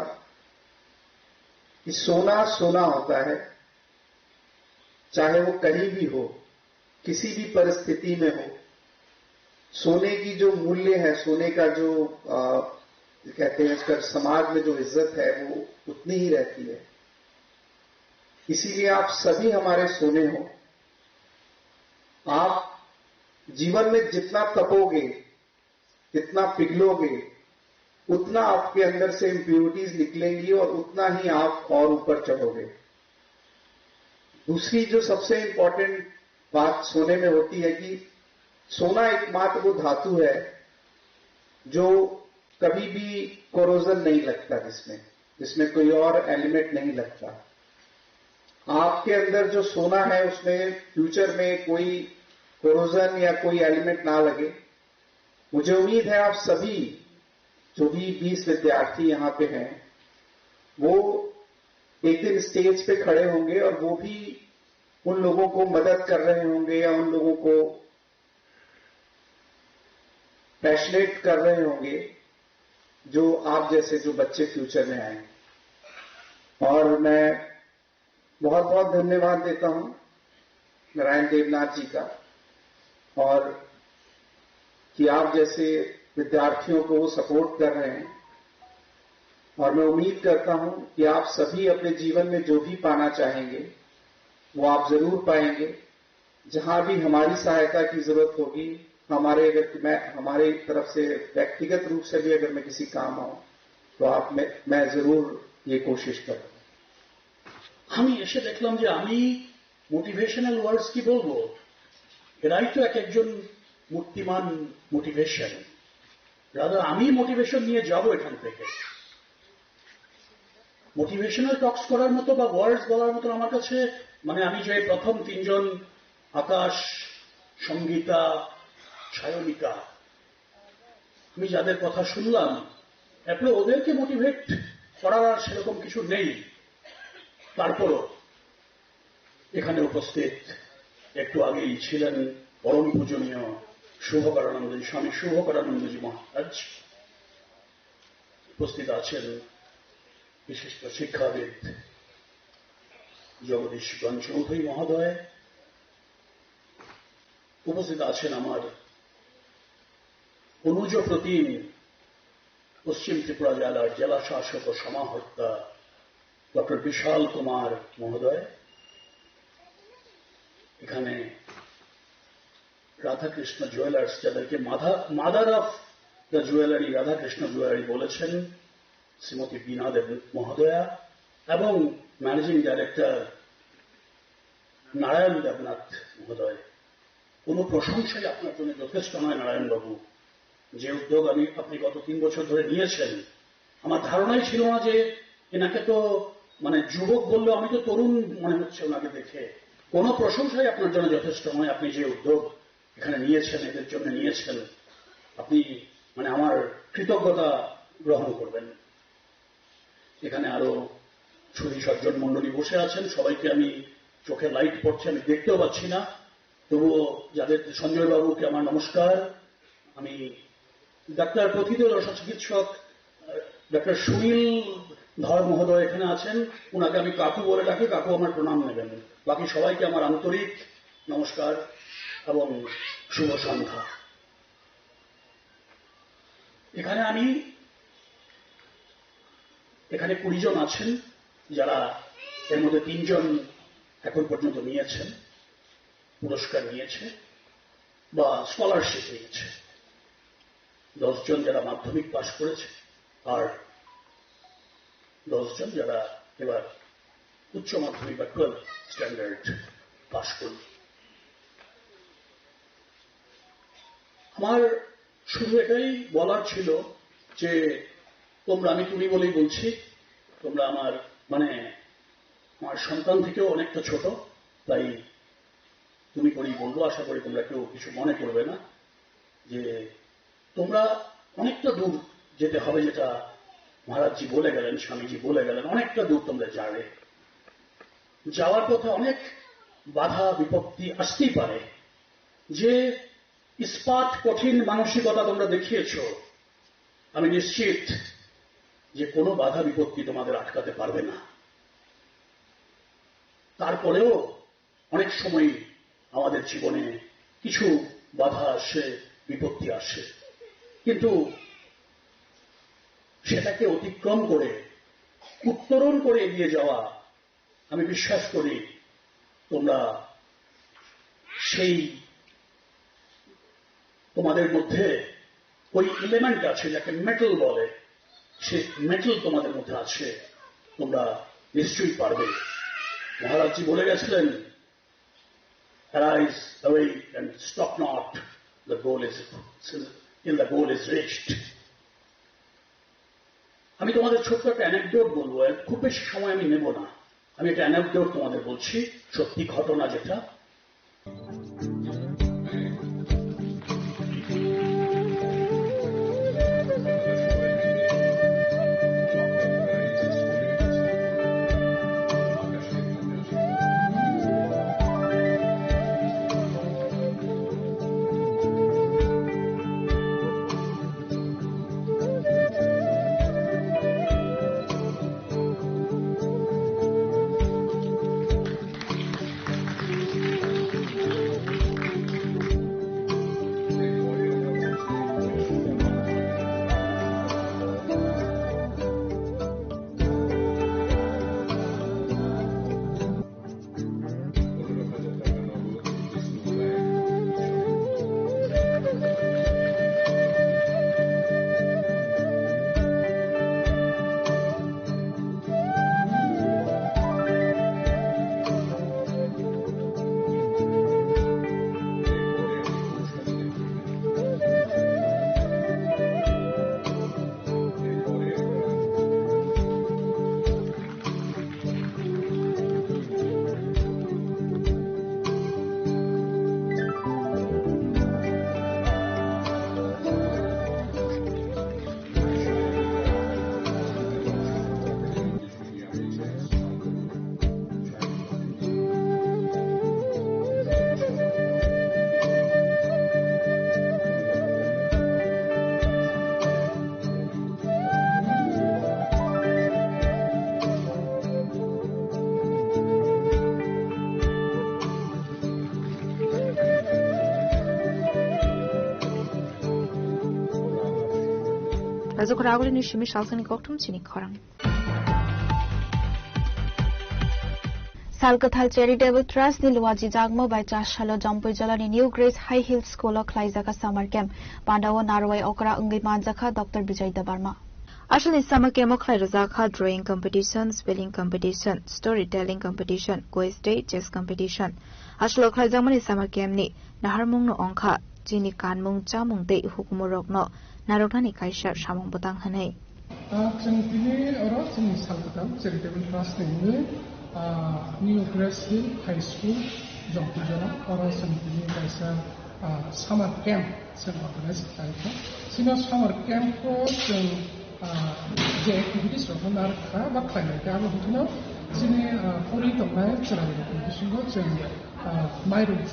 [SPEAKER 18] कि सोना सोना होता है, चाहे वो कहीं भी हो, किसी भी परिस्थिति में हो। सोने की जो मूल्य है, सोने का जो कहते हैं इसका समाज में जो इज्जत है वो उतनी ही रहती है। इसीलिए आप सभी हमारे सोने हो। आप जीवन में जितना तपोगे, जितना पिघलोगे, उतना आपके अंदर से इम्प्योरिटीज निकलेंगी और उतना ही आप और ऊपर चढ़ोगे। दूसरी जो सबसे इंपॉर्टेंट बात सोने में होती है कि सोना एकमात्र वो धातु है जो कभी भी कोरोजन नहीं लगता, जिसमें कोई और एलिमेंट नहीं लगता। आपके अंदर जो सोना है उसमें फ्यूचर में कोई कोरोजन या कोई एलिमेंट ना लगे। मुझे उम्मीद है आप सभी जो भी 20 विद्यार्थी यहां पे हैं वो एक दिन स्टेज पे खड़े होंगे और वो भी उन लोगों को मदद कर रहे होंगे या उन लोगों को पैशनेट कर रहे होंगे जो आप जैसे जो बच्चे फ्यूचर में आए। और मैं बहुत बहुत धन्यवाद देता हूं नारायण देवनाथ जी का, और कि आप जैसे विद्यार्थियों को वो सपोर्ट कर रहे हैं। और मैं उम्मीद करता हूं कि आप सभी अपने जीवन में जो भी पाना चाहेंगे वो आप जरूर पाएंगे। जहां भी हमारी सहायता की जरूरत होगी, हमारे तरफ से व्यक्तिगत रूप से भी अगर मैं किसी काम आऊं तो मैं जरूर ये कोशिश करूंगा।
[SPEAKER 19] আমি এসে দেখলাম যে আমি মোটিভেশনাল ওয়ার্ডস কি বলবো, এরাই তো এক একজন মূর্তিমান মোটিভেশন। রাদার আমি মোটিভেশন নিয়ে যাব এখান থেকে। মোটিভেশনাল টক্স করার মতো বা ওয়ার্ডস বলার মতো আমার কাছে, মানে আমি যে প্রথম তিনজন আকাশ, সঙ্গীতা, সায়নিকা, আমি যাদের কথা শুনলাম, এরপরে ওদেরকে মোটিভেট করার আর সেরকম কিছু নেই। তারপরও এখানে উপস্থিত একটু আগেই ছিলেন পরম পূজনীয় শুভকরানন্দজি, স্বামী শুভকরানন্দজি মহারাজ। উপস্থিত আছেন বিশিষ্ট শিক্ষাবিদ জগদীশ চৌধুরী মহোদয়। উপস্থিত আছেন আমার অনুজ প্রতিম পশ্চিম ত্রিপুরা জেলার জেলা শাসক ও সমাহর্তা ডক্টর বিশাল কুমার মহোদয়। এখানে রাধাকৃষ্ণ জুয়েলার্স, যাদেরকে mother of the jewellery Radhakrishna jewellery বলেছেন, শ্রীমতী বীণা দেব মহোদয়া এবং ম্যানেজিং ডাইরেক্টর নারায়ণ দেবনাথ মহোদয়। কোন প্রশংসাই আপনার জন্য যথেষ্ট নয় নারায়ণবাবু। যে উদ্যোগ আপনি গত 3 বছর ধরে নিয়েছেন, আমার ধারণাই ছিল না যে এনাকে তো মানে যুবক বললেও আমি তো তরুণ মনে হচ্ছে ওনাকে দেখে। কোন প্রশংসাই আপনার জন্য যথেষ্ট নয়। আপনি যে উদ্যোগ এখানে নিয়েছেন, এদের জন্য নিয়েছেন, আপনি মানে আমার কৃতজ্ঞতা গ্রহণ করবেন। এখানে আরো সুধী সজ্জন মন্ডলী বসে আছেন, সবাইকে আমি চোখে লাইট পড়ছে, আমি দেখতেও পাচ্ছি না, তবুও যাদের সঞ্জয় বাবুকে আমার নমস্কার। আমি ডাক্তার প্রথিত রসা চিকিৎসক ডাক্তার সুনীল ধর মহোদয় এখানে আছেন, ওনাকে আমি কাকু বলে ডাকি, কাকু আমার প্রণাম নেবেন। বাকি সবাইকে আমার আন্তরিক নমস্কার এবং শুভ সন্ধ্যা। এখানে 20 জন আছেন, যারা এর মধ্যে 3 জন এখন পর্যন্ত নিয়েছেন, পুরস্কার নিয়েছে বা স্কলারশিপ নিয়েছে। 10 জন যারা মাধ্যমিক পাশ করেছে, আর 10 জন যারা এবার উচ্চ মাধ্যমিক বা 12 স্ট্যান্ডার্ড পাশ করবে। আমার শুধু এটাই বলার ছিল যে তোমরা, আমি তুমি বলেই বলছি, তোমরা আমার আমার সন্তান থেকেও অনেকটা ছোট, তাই তুমি করেই বলবো। আশা করি তোমরা কেউ কিছু মনে করবে না যে তোমরা অনেকটা দূর যেতে হবে, যেটা মহারাজজি বলে গেলেন, স্বামীজি বলে গেলেন, অনেকটা দূর তোমরা যাবে। যাওয়ার পথে অনেক বাধা বিপত্তি আসতেই পারে। যে ইস্পাত কঠিন মানসিকতা তোমরা দেখিয়েছ, আমি নিশ্চিত যে কোনো বাধা বিপত্তি তোমাদের আটকাতে পারবে না। তারপরেও অনেক সময় আমাদের জীবনে কিছু বাধা আসে, বিপত্তি আসে, কিন্তু সেটাকে অতিক্রম করে উত্তরণ করে এগিয়ে যাওয়া, আমি বিশ্বাস করি তোমরা সেই তোমাদের মধ্যে ওই এলিমেন্ট আছে যাকে মেটাল বলে, সে মেটাল তোমাদের মধ্যে আছে, তোমরা নিশ্চয়ই পারবে। মহারাজজি বলে গেছিলেন, arise, awake and stop not, the goal is till the goal is reached. আমি তোমাদের ছোট্ট একটা অ্যানেকডোট বলবো, খুব বেশি সময় আমি নেব না। আমি একটা অ্যানেকডোট তোমাদের বলছি, সত্যি ঘটনা যেটা।
[SPEAKER 8] Rajokhor agolini shimi shalsani koktum chini khorang.
[SPEAKER 7] Salkathal Charitable Trust ni Luwaji Jagmo by Chashalo Jampoi Jalani New Grace High Hill School of Klaizaka Summer Camp. Pandawo Narway Okra Ungi Manjaka Dr. Bijay Dabarma. Ashali summer camp Klaizaka drawing competition, spelling competition, storytelling competition, quiz day, chess competition. Ashlo Klaizamani summer camp ni Naharmung no Onka, Jini Kanmung Jamung de Hukumurok no, Narokani Kaisha Shamong Botang Hane.
[SPEAKER 20] Changpini or Salkathal Charitable Trust ni New Grace Hill High School, Jampujana, or Changpini Kaisa summer camp, some organized Kaika. Sino summer camp was the activities of Naraka, but Kaika, Sini Puri Tomai, Charabia competition, my room of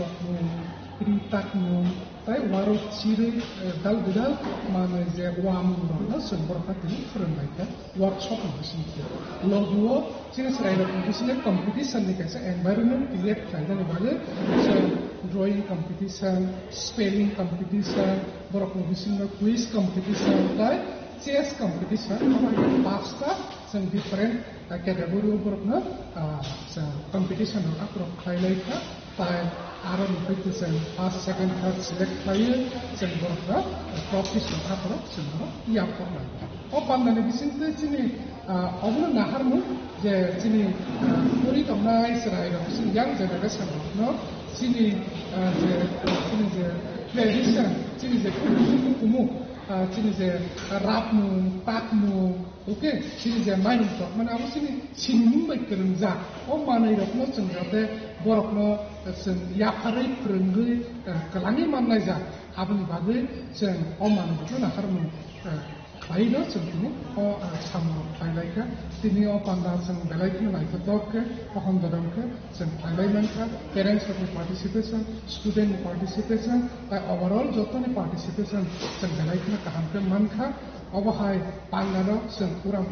[SPEAKER 20] Kritak Moon, Tai Waro Chiri, Dalbida, Manaze, Wamuna, Sumberpati, from like workshop competition. Logo, Chinis Rider competition, competition, like I say, environment, create Kaida Valley, drawing competition, spelling competition, work competition, quiz competition, like chess competition, pasta, some different category of competition of highlight, time, Aaron competition, first, second, third, select player, some work, trophies of some Yapona. Open the medicine, Obuna Naharmu, the Sini Puri of nice rider, young generation, no, Sini the tradition, Sini the Kumu. Sini je rap mu, tak mu, okay. Sini je main untuk. Mana aku sini mumbai kerja. Oh mana irak no cenderung borok no yapari kerenggu kelangi mana aja. Abang bagai ceng oh mana itu nak harus Kaila sentini o sama Kaila sini o pandang sang belai kena naik ketok ke, pohon dalam ke, sang Kaila ka, parents of participation, student participation, overall joto ni participation, sang belai kena kaham ke man ka, awahai pangala sang puram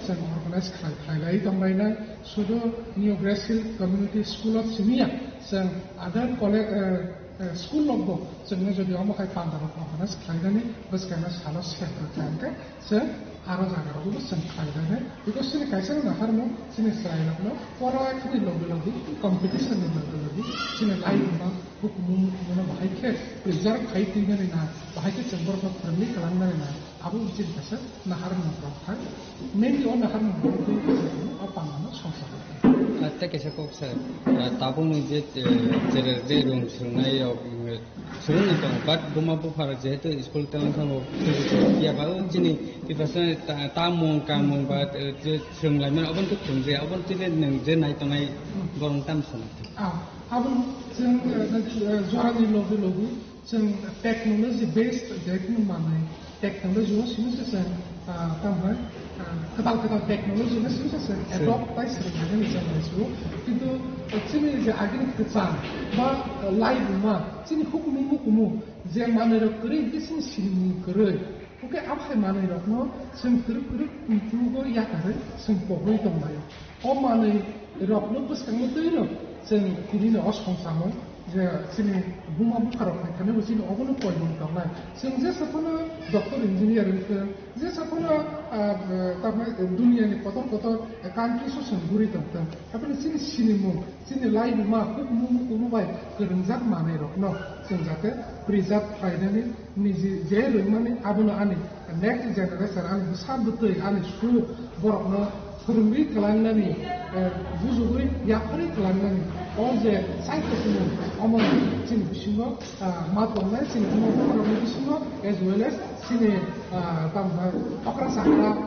[SPEAKER 20] sang organize Kaila itu mereka sudah New Grace Hill Community School of Senior, sang ada college school logo, sebenarnya jadi orang makai pandang apa Kaila ni, bos kena salah sekali kan, sang harus agar aku sen Kaila ni, because sini kaisa na harmo, sini Kaila no, orang itu logo competition ni logo, sini live na, hukum mana bahaya ke, preserve kai tinggal ni na, bahaya ke cember na friendly kalang na na, aku ucap kaisa na harmo berapa, mainly orang harmo berapa, apa mana susah.
[SPEAKER 21] Até que se coxa, tapung je de dong sungai ya, sungai tu, but rumah bufar je tu school tu sama, ya baru jadi di pasal tamu kamu, but sungai mana, abang tu sungai, abang tu je naik tu naik gorong tam sungai.
[SPEAKER 20] Abang juara ni logo, teknologi based jadi mana, teknologi was sini se tambah. Ketal teknologi ni sih adopt by sering ni macam itu. Itu sini je agak kecil, bah live mah sini hukum, je mana rakuri di sini kerja. Oke, apa mana rakno, sini kerja juga ya kerja, sini pokok itu mana. Oh mana rakno bos kamu tu ini, sini kini ni asal sama. Je sini bunga bukan orang kerana sini orang tu kau yang kerana. Sini je sepuluh doktor engineer itu, je sepuluh tapi dunia ni kotor country so sendiri tentang. Tapi sini sini live mah hukum baik kerja mana no. Sini jate preserve faedah ni je mana abuna ani next generation ani besar betul ani school borok no. Perumbi kelana ni, jujur ya peri kelana ni, orang je saya kesimpulan, orang sini bisinggo, matongnya sini orang bisinggo, as well as sini tambah okra sakra,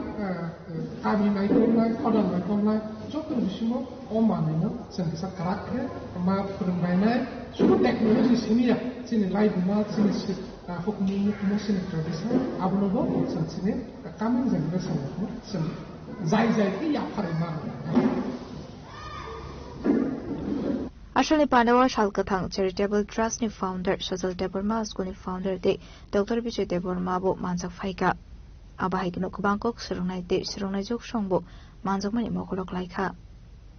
[SPEAKER 20] kami naik online, kodam naik online, jodoh bisinggo, orang mana ni, sini bisa karakter, mat perumbainnya, sudah teknologi sini ya, sini live mat, sini hukum sini tradisi, abu nobo, sini kami jangan sini.
[SPEAKER 8] Ashali Pandawa Shalkathang Charitable Trust ni founder, Shazal Deborma School ni founder de Dr. Bijay Deborma bo manjak faika. Abahai kino kubangkok serungnai de serungnai jok songbo manjak mani mokolok laika.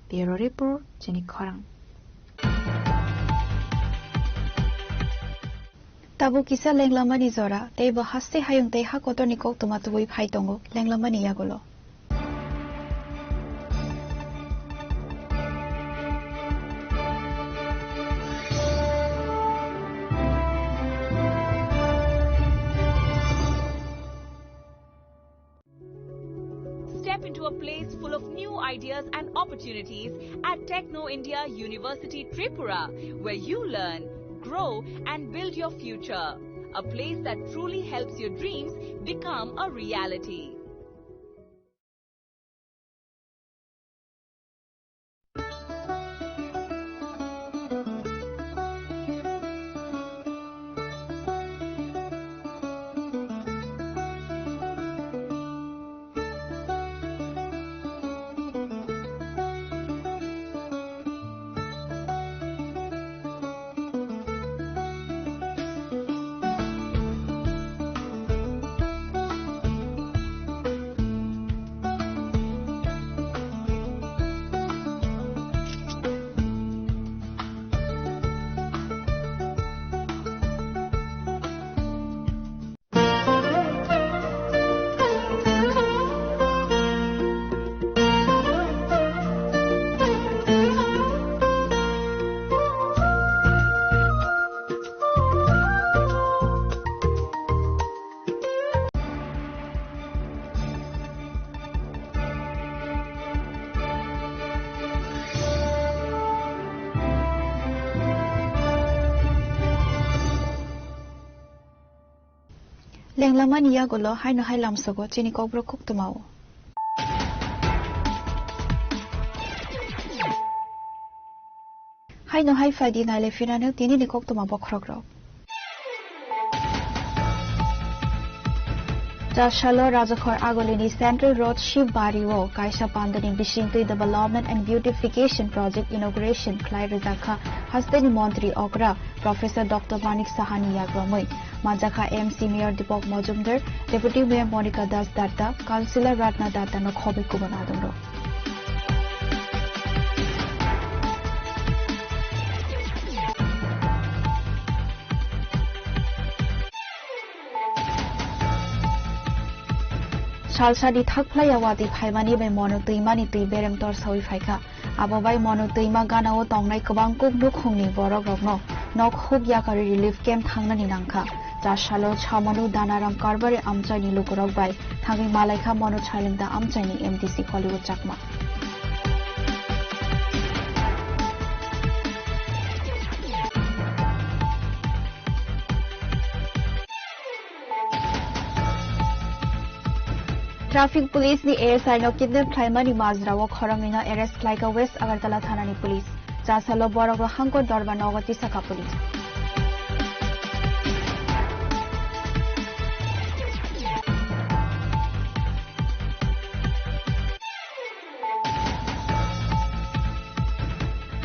[SPEAKER 8] Bureau Report Jenny Korang.
[SPEAKER 7] Tabu kisa lenglamani zora, te bahaste hayung te hakoto nikok tomatui paitongo, lenglamani yagolo.
[SPEAKER 2] Step into a place full of new ideas and opportunities at Techno India University Tripura, where you learn, grow and build your future. A place that truly helps your dreams become a reality.
[SPEAKER 7] Lenglaman yagolo hay no hay lamsogo chini kobro kuktumao. Hay no hay fadi na le finano tini ni koktuma bokrogro. Jashalo Rajakhor Agolini Central Road Shivbari Kaisha Pandani Bishingtui Development and Beautification Project Inauguration Klai Rizakha Hasteni Montri Okra Professor Dr. Manik Sahani Yagramoi Majaka MC Mayor Dipok Mojumdar Deputy Mayor Monica Das Datta Councillor Ratna Datta no Khobe Kubanadumro. Salsadi thakplai awati phaimani bai mono tuimani tui berem tor sawi phaika ababai mono tuima gana o tongnai kwbang kuknu khungni borok rokno nok hub yakari relief camp thangnani nangkha jashalo chamanu danaram karbare amchaini lukurok bai thangi malaikha mono chalimda amchaini MDC Hollywood chakma. Traffic police ni ASI no kidnap Klaimani Mazra wo khorangina arrest Klaika West Agartala Thanani police. Jasalo borok hangko dorba nogati saka police.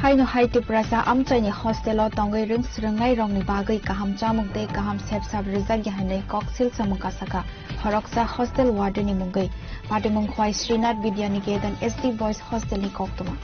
[SPEAKER 7] Haino hai Tiprasa amchaini hostelo tongai ring srungai rongni bagai kaham chamukte kaham sep sab rizak yahanai koksil samuka saka Horoksa hostel wardeni mungai Patimung khwai Srinath Vidyaniketan SD Boys Hostel ni koktuma.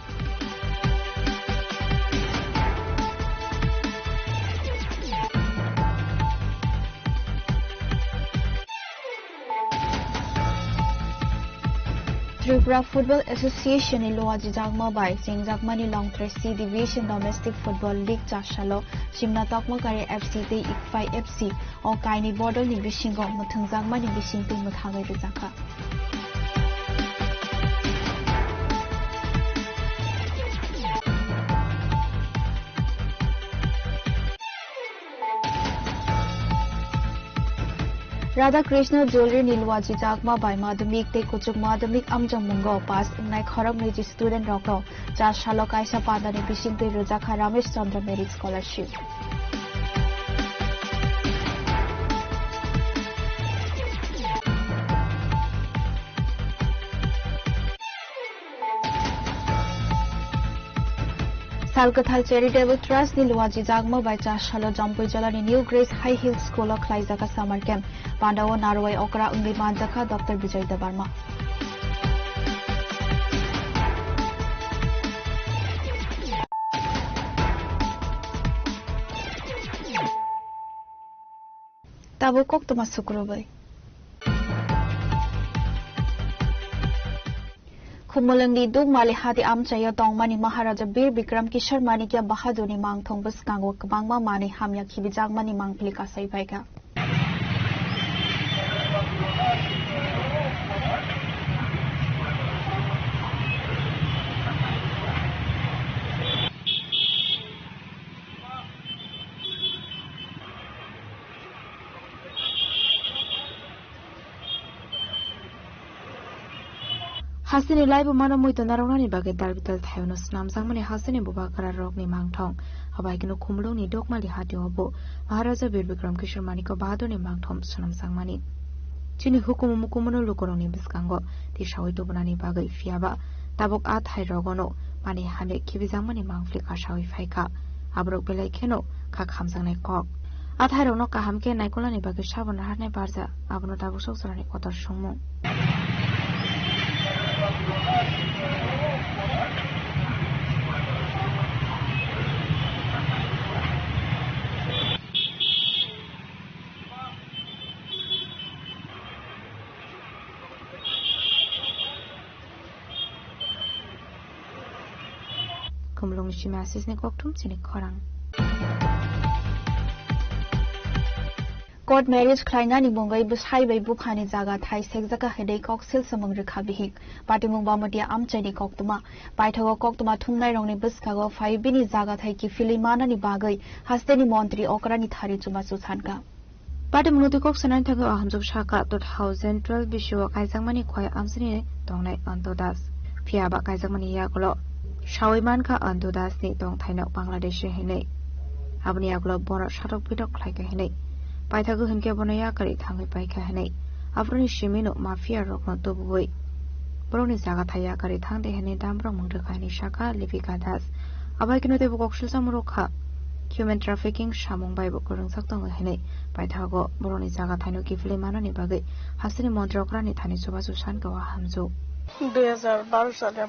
[SPEAKER 7] Tripura Football Association ni Loaji Jagma by Singjagma ni Long 3C Division Domestic Football League Jashalo Shimna Tokma Kare FC te IKFI FC o Kaini Border ni Bishingo Muthungjagma ni Bishingte Muthagai Rizakha. Radha Krishna Jewelry Nilwaji Jagma by Madhumik Te Kuchuk Madhumik Amjam Mungo Pass Nai Khorok Neji Student Roko Jashalo Kaisa Padani Bishingte Rizakha Ramesh Chandra Merit Scholarship. Salkathal Charitable Trust ni Luaji Jagma by Jashalo Jampui Jalani New Grace High Hill School of Klaizaka Summer Camp Pandawo Narwai Okra Ungi Manjaka Dr. Vijay Debarma. Tabo kok to masukrobai. Khumulangni dug mali hati amchaya tongmani Maharaja Bir Bikram Kishar mani kya bahaduni mang thong bas kango kabangma mani hamya khibijang mani mang plika sai baika.
[SPEAKER 8] Hasini laibu mana muito narongani bagai darbital thayunos namsangmani hasini bubakara rokni mangthong habaikino khumlongni dokmali hati hobo Maharaja Bir Bikram Kishar mani ko bahadurni mangthom sanamsangmani chini hukumu mukumunu lukorongni biskango ti shawai dobunani bagai fiaba tabok a thai rogono mani hame khibijangmani mangflik ashawai phaika abrok belai kheno kha khamjangnai kok a thai rogno kahamke naikolani bagai sabon harnai barja abono tabok soksarani kotor songmo Kumlong shimasis ni koktum sini korang.
[SPEAKER 7] Court marriage klaina ni bongai busai bai bu phani jaga thai sekjaka hede koksil samang rekha bihik patimung bamatia amchani koktuma paithago koktuma thumnai rongni buskago 5 bini jaga thai ki filimana ni bagai hasteni mantri okrani thari chuma suchanka
[SPEAKER 8] patimung ti koksanan thago ahamjuk shaka 2012 bisho kaisangmani khoi amsini tongnai antodas phiaba kaisangmani yakolo Shawiman ka antodas ni tong thaina Bangladesh hene abni yakolo bor shatok pitok khlaika hene Paithagu hinke bonaya kari thangai paika hene afroni shimino mafia rokno tobui boroni jaga thaya kari thangde hene dambrong mungdkhani shaka lipika das abaikino te bokshil samurokha human trafficking shamong bai bokorong saktong hene paithago boroni jaga thaino kifle manani bagai hasini montrokrani thani soba susan gawa hamjo
[SPEAKER 1] 2012 সালে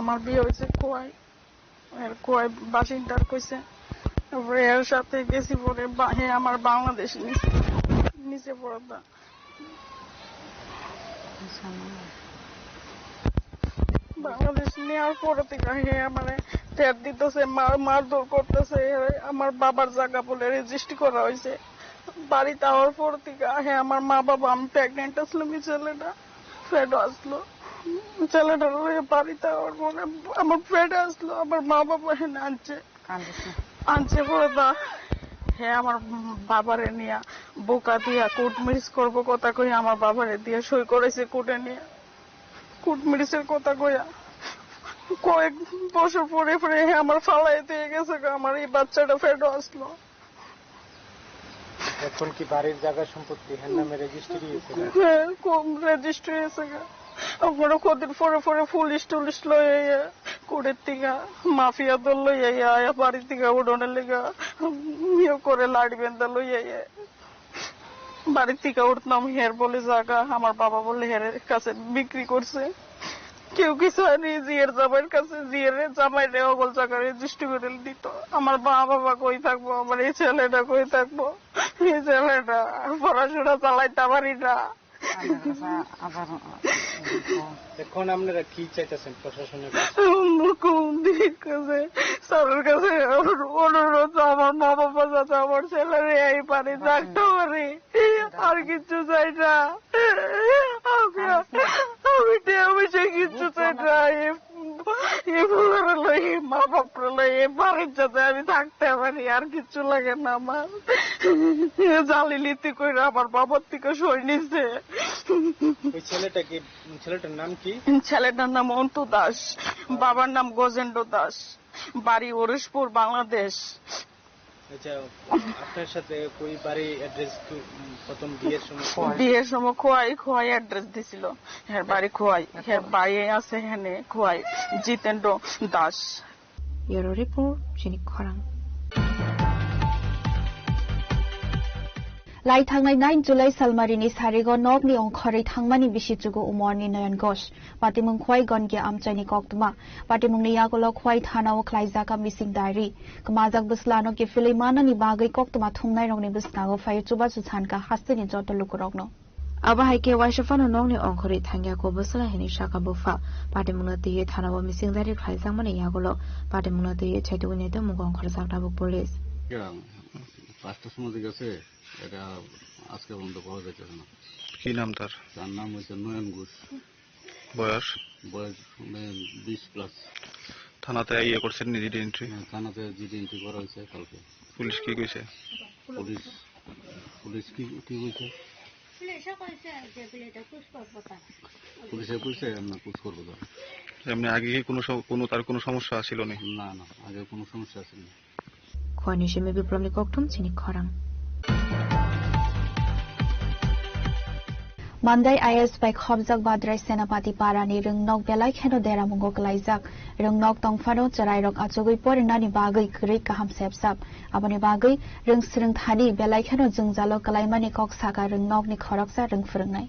[SPEAKER 1] আমার বিয়ে হইছে কোয়াই বাসিন্দার কইছে এর সাথে গেছি পরে হে আমার বাংলাদেশ নিচে পড়া বাংলাদেশ নেওয়ার পরে থেকে হে আমার টের দিতেছে মারধর করতেছে আমার বাবার জায়গা বলে রেজিস্ট্রি করা হয়েছে বাড়িতে আওয়ার পর থেকে হে আমার মা বাবা আমি প্রেগনেন্ট আসলাম ছেলেটা ফ্রেড আসলো ছেলেটা বাড়িতে আওয়ার পরে আমার ফ্রেড আসলো আমার মা বাবা হে আনছে পরে হে আমার বাবারে নিয়ে বোকা দিয়া কোর্ট ম্যারেজ করবো কথা কই আমার বাবারে দিয়ে সই করেছে কোর্টে নিয়ে কোর্ট ম্যারেজের কথা কইয়া কয়েক বছর পরে পরে হে আমার ফালাই দিয়ে গেছে আমার এই বাচ্চাটা ফেরত আসলো
[SPEAKER 16] এখন কি বাড়ির জায়গা সম্পত্তি হের নামে রেজিস্ট্রি হয়েছে
[SPEAKER 1] হ্যাঁ কোন রেজিস্ট্রি হয়েছে আমরা কদিন পরে পরে পুলিশ টুলিশ লয়ে কোর্টের থেকে মাফিয়া দল লইয়া আয়া বাড়ি থেকে উঠোনের লেগা ইয়ে করে লাড়ি বেঁধা লইয়া বাড়ির থেকে উঠতাম হের বলে জায়গা আমার বাবা বলে হের কাছে বিক্রি করছে কেউ কিছু হয়নি জিয়ের জামাইয়ের কাছে জিয়ের জামাইরে অগল জায়গা রেজিস্ট্রি করে দিত আমার বাবা কই থাকবো আমার এই ছেলেটা কই থাকবো এই ছেলেটা পড়াশোনা চালাইতে পারি না
[SPEAKER 16] এখন আপনারা কি চাইতেছেন প্রশাসনের
[SPEAKER 1] কাছে স্যারের কাছে অনুরোধ আমার মা বাবা যাতে আমার ছেলেরে এই পারি থাকতে পারি আর কিছু চাই না আমি কিছু চাই না মা বাপরা লই বাড়ির যাতে আমি থাকতে পারি আর কিছু লাগে না আমার জালিলিতি করে আমার বাবার থেকে সই নিচ্ছে
[SPEAKER 16] ছেলেটার নাম কি
[SPEAKER 1] ছেলেটার নাম অন্তু দাস বাবার নাম গজেন্দ্র দাস বাড়ি ওরসপুর বাংলাদেশ
[SPEAKER 16] আপনার সাথে কই বাড়ি অ্যাড্রেস প্রথম
[SPEAKER 1] বিয়ের সময় খোয়াই অ্যাড্রেস দিছিল হ্যাঁ বাড়ি খোয়াই হ্যাঁ বাড়ি আছে হ্যাঁ Khowai Jitendra Das
[SPEAKER 8] Your report, Jenny Korang.
[SPEAKER 7] লাই থাंनाय 9 जुलाइ सालमारिनि सारिगो नगनि अंखरै थांमानि बिसिचुगो उमरनि नयन घोष पाटिमुं खय गनगे आमचाइनि कक्तमा पाटिमुंनि यागोलो खय थानाव ख्लाइजाका मिसिं डायरी कमाजाक बसलानो के फिलिमानानि बागै कक्तमा थुमनाय रंनि बसनागो फाय Chuba सुछानका हास्तिनि जटलुकुरगनो
[SPEAKER 8] Abahai ke waishafano nongni ongkhori thangya ko busala hini shaka bufa patimuna tiye thanawa missing dari khaisang mane yagolo patimuna tiye chaitugune to mugo ongkhor sakta bu police
[SPEAKER 13] পাঁচটার সময় গেছে এটা আজকে বন্ধ পাওয়া যাচ্ছে না
[SPEAKER 11] কি নাম তার
[SPEAKER 13] নাম হচ্ছে নয়ন ঘোষ
[SPEAKER 11] বয়স
[SPEAKER 13] 20+
[SPEAKER 11] থানাতে ইয়ে করছেন জিডি এন্ট্রি
[SPEAKER 13] থানাতে জিডি এন্ট্রি করা হয়েছে কালকে
[SPEAKER 11] পুলিশ কি কইছে
[SPEAKER 13] পুলিশ কি কইছে পুলিশে কইছে আমরা পুশ করব
[SPEAKER 11] এমনি আগে কি কোনো তার কোনো সমস্যা ছিল না
[SPEAKER 13] না আগে কোনো সমস্যা ছিল না
[SPEAKER 8] খনি সেমে বিপ্লবনি কক্টম চিনি খরাং
[SPEAKER 7] Mandai IS by Khobjak Badrai Senapati Parani Rungnok Belai Kheno Dera Mungo Klaijak Rungnok Tongfano Charairok Achogui Porinani Bagai Kri Kaham Sepsap Abani Bagai Rung Srung Thani Belai Kheno Jungjalo Kalaimani Kok Saka Rungnok Ni Khoroksa Rung Frungnai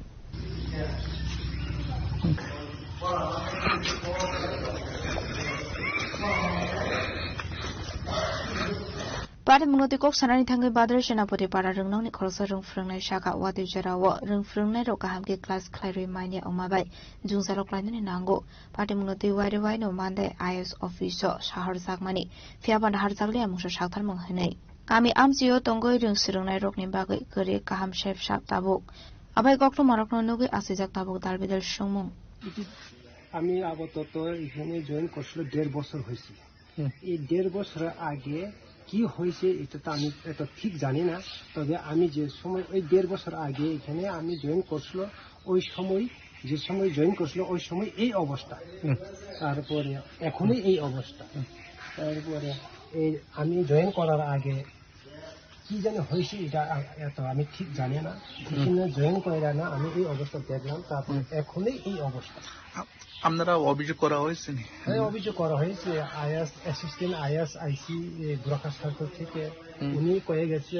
[SPEAKER 8] Pati munoti kok sanani thangai badrai senapati para rungnong ni khorsa rung frungnai shaka wati jarawo rung frungnai ro kaham ke class khlairoi maine omabai jungsalok lainani nango pati munoti waire waino mandai IS officer shahar sakmani fiaban har sakli amungsa sakthar manghanai ami amjio tongoi rung srungnai rokni bagai gari kaham shep shap tabuk abai kokto marokno nugi asijak tabuk dalbidal sungmung
[SPEAKER 16] আমি আপাতত এখানে join করছিল 1.5 বছর হয়েছে এই 1.5 বছর আগে কি হয়েছে এটা তো আমি এটা ঠিক জানি না তবে আমি যে সময় ওই 1.5 বছর আগে এখানে আমি জয়েন করছিল ওই সময় যে সময় জয়েন করছিল ওই সময় এই অবস্থা তারপরে এখনই এই অবস্থা তারপরে এই আমি জয়েন করার আগে কি জানি হয়েছে এটা এত আমি ঠিক জানি না এখানে জয়েন করে না আমি এই অবস্থা দেখলাম তারপরে এখনই এই অবস্থা
[SPEAKER 11] আপনারা অভিযোগ করা হয়েছে নি
[SPEAKER 16] হ্যাঁ অভিযোগ করা হয়েছে is assistant is IC Gorakha circle থেকে উনি কয়ে গেছে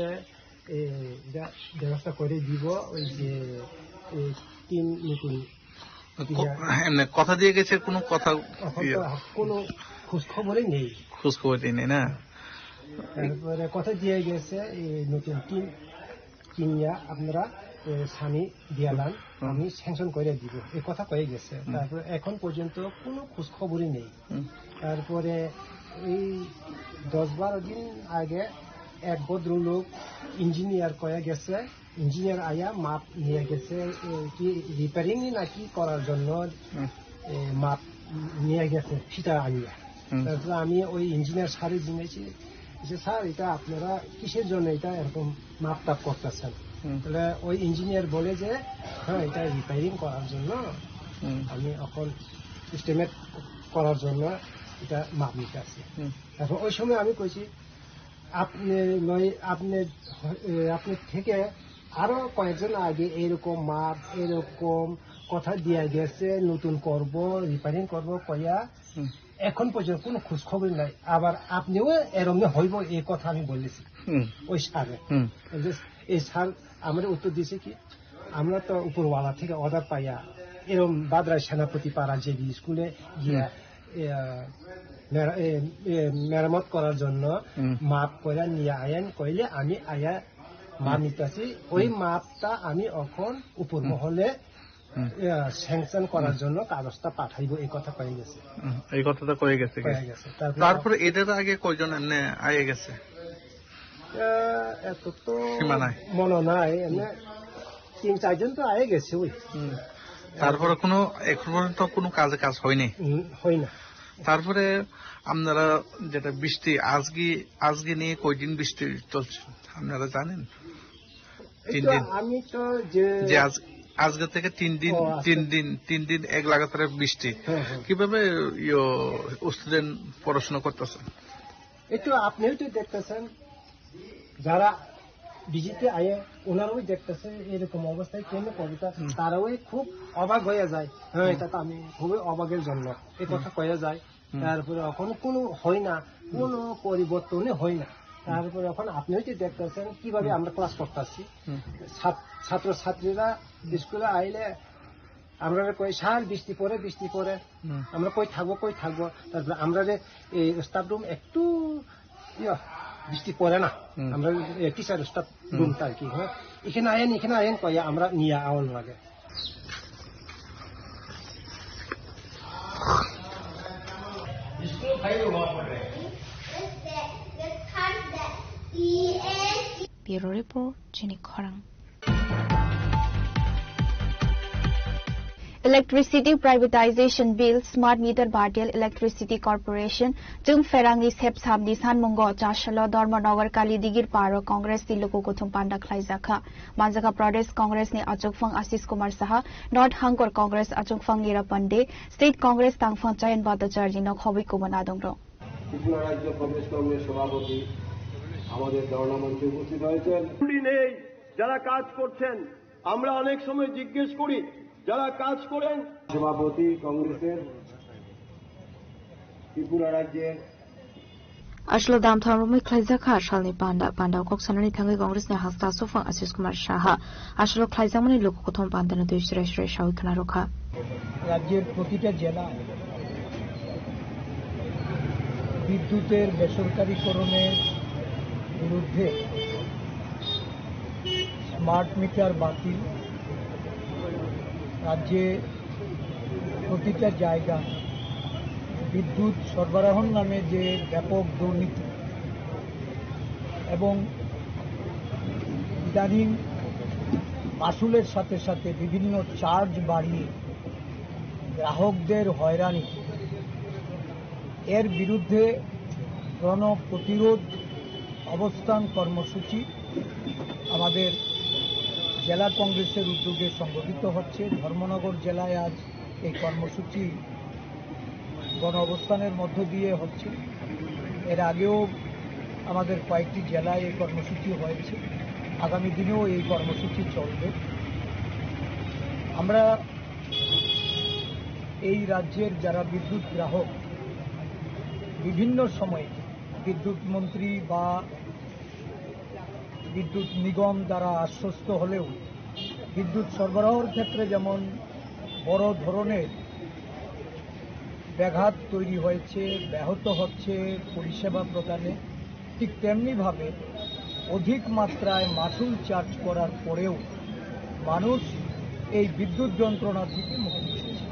[SPEAKER 16] এটা ব্যবস্থা করে দিব ওই যে তিন নতুন
[SPEAKER 11] এমনি কথা দিয়ে গেছে কোনো কথা
[SPEAKER 16] কোনো খোঁজ খবরই নেই
[SPEAKER 11] নেই না
[SPEAKER 16] তারপরে কথা দিয়ে গেছে নতুন টিম কিনিয়া আপনারা সানি দিয়ালান আমি স্যাংশন করে দিব এই কথা কয়ে গেছে তারপরে এখন পর্যন্ত কোনো খোঁজ খবরই নেই তারপরে এই 10-12 দিন আগে এক ভদ্রলোক ইঞ্জিনিয়ার কয়ে গেছে ইঞ্জিনিয়ার আয়া মাপ নিয়ে গেছে কি রিপেয়ারিং নাকি করার জন্য মাপ নিয়ে গেছে ফিতা আনিয়া তারপরে আমি ওই ইঞ্জিনিয়ার সারে জিনেছি যে স্যার এটা আপনারা কিসের জন্য এটা এরকম মাপ টাপ করতেছেন তাহলে ওই ইঞ্জিনিয়ার বলে যে হ্যাঁ এটা রিপেয়ারিং করার জন্য আমি এখন এস্টিমেট করার জন্য এটা মাপ নিতে আসছি এখন ওই সময় আমি কইছি আপনি থেকে আরো কয়েকজন আগে এরকম মাপ এরকম কথা দিয়ে গেছে নতুন করব রিপেয়ারিং করব কয়া এখন পর্যন্ত কোনো খোঁজ খবর নাই আবার আপনিও এরকম হইব এই কথা আমি বলেছি ওই সারে এই স্যার আমরা উত্তর দিয়েছে কি আমরা তো উপরওয়ালা থেকে অর্ডার পাইয়া এরকম বাদরাই সেনাপতি পাড়া যে স্কুলে গিয়া মেরামত করার জন্য মাপ করে নিয়ে আয়েন কইলে আমি আয়া মাপ নিতেছি ওই মাপটা আমি এখন উপর মহলে স্যাংশন করার জন্য কাগজটা পাঠাইব এই কথা কয়ে গেছে
[SPEAKER 11] এই কথাটা কয়ে গেছে তারপরে এদের আগে কয়জন এমনি আয়ে গেছে
[SPEAKER 16] এত তো মনে নাই এমনি 3-4 জন তো আয়ে গেছে ওই
[SPEAKER 11] তারপরে কোনো এখন পর্যন্ত কোনো কাজ হয়নি
[SPEAKER 16] হয় না
[SPEAKER 11] তারপরে আপনারা যেটা বৃষ্টি আজকে নিয়ে কয়দিন বৃষ্টি চলছে আপনারা জানেন 3 দিন
[SPEAKER 16] আমি তো যে
[SPEAKER 11] আজকে থেকে 3 দিন এক লাগাতার বৃষ্টি কিভাবে স্টুডেন্ট পড়াশোনা করতেছেন
[SPEAKER 16] একটু আপনিও তো দেখতেছেন যারা ডিজিতে আয়ে ওনারাও দেখতেছে এরকম অবস্থায় কেন কবিতা তারাও খুব অবাক হয়ে যায় হ্যাঁ এটা তো আমি খুবই অবাকের জন্য এই কথা কয়ে যায় তারপরে এখন কোনো হয় না কোনো পরিবর্তনই হয় না তারপরে এখন আপনিও যে দেখতেছেন কিভাবে আমরা ক্লাস করতেছি, ছাত্র ছাত্রীরা স্কুলে আইলে আমরা কই সার বৃষ্টি পরে আমরা কই থাকবো তারপরে আমরা এই স্টাফ রুম একটু বৃষ্টি পড়ে না, আমরা টিচার স্টাফ রুম আর কি, হ্যাঁ এখানে আয়েন কয়ে আমরা নিয়ে আওয়ান লাগে।
[SPEAKER 7] Bureau Report, Jenny Khorang. Electricity Privatization Bill, Smart Meter Bhartiya Electricity Corporation, Jung Ferangni Sep Samdi San Mungo, Jashalo, Dormanagar Kali Digir Paro, Congress, Tiloko Kutum Panda Klaizaka, Manzaka Pradesh Congress ni Achukfang Asis Kumar Saha, North Hangkor Congress Achukfang Nira Pande, State Congress Tangfang Chayan Bhattacharya no Hobi Kumanadongro.
[SPEAKER 3] Tripura রাজ্য প্রদেশ কংগ্রেস সভাপতি আমাদের ধর্ণা মঞ্চে উপস্থিত হয়েছেন। নেই যারা কাজ করছেন, আমরা অনেক সময় জিজ্ঞেস করি যারা কাজ করেন। সভাপতি কংগ্রেসের ত্রিপুরা রাজ্যের
[SPEAKER 8] Ashlo dam thamrumi khlaizakha shalni panda kok sanani thangai congress ne hasta sofang Asis Kumar Saha ashlo khlaizamani lokokothom pandana deshre shawikna rokha
[SPEAKER 22] রাজ্যের প্রতিটা জেলা বিদ্যুতের বেসরকারীকরণের বিরুদ্ধে স্মার্ট মিটার বাতিল, রাজ্যে প্রতিটা জায়গা বিদ্যুৎ সরবরাহর নামে যে ব্যাপক দুর্নীতি এবং ইদানিং মাসুলের সাথে সাথে বিভিন্ন চার্জ বাড়িয়ে গ্রাহকদের হয়রানি, এর বিরুদ্ধে গণ প্রতিরোধ অবস্থান কর্মসূচি আমাদের জেলা কংগ্রেসের উদ্যোগে সংগঠিত হচ্ছে। ধর্মনগর জেলায় আজ এই কর্মসূচি গণ অবস্থানের মধ্য দিয়ে হচ্ছে। এর আগেও আমাদের কয়েকটি জেলায় এই কর্মসূচি হয়েছে, আগামী দিনেও এই কর্মসূচি চলবে। আমরা এই রাজ্যের যারা বিদ্যুৎ গ্রাহক বিভিন্ন সময়ে বিদ্যুৎ মন্ত্রী বা বিদ্যুৎ নিগম দ্বারা আশ্বস্ত হলেও বিদ্যুৎ সরবরাহের ক্ষেত্রে যেমন বড় ধরনের ব্যাঘাত তৈরি হয়েছে, ব্যাহত হচ্ছে পরিষেবা প্রদানে, ঠিক তেমনিভাবে অধিক মাত্রায় মাসুল চার্জ করার পরেও মানুষ এই বিদ্যুৎ যন্ত্রণা থেকে মুক্তি পেয়েছে।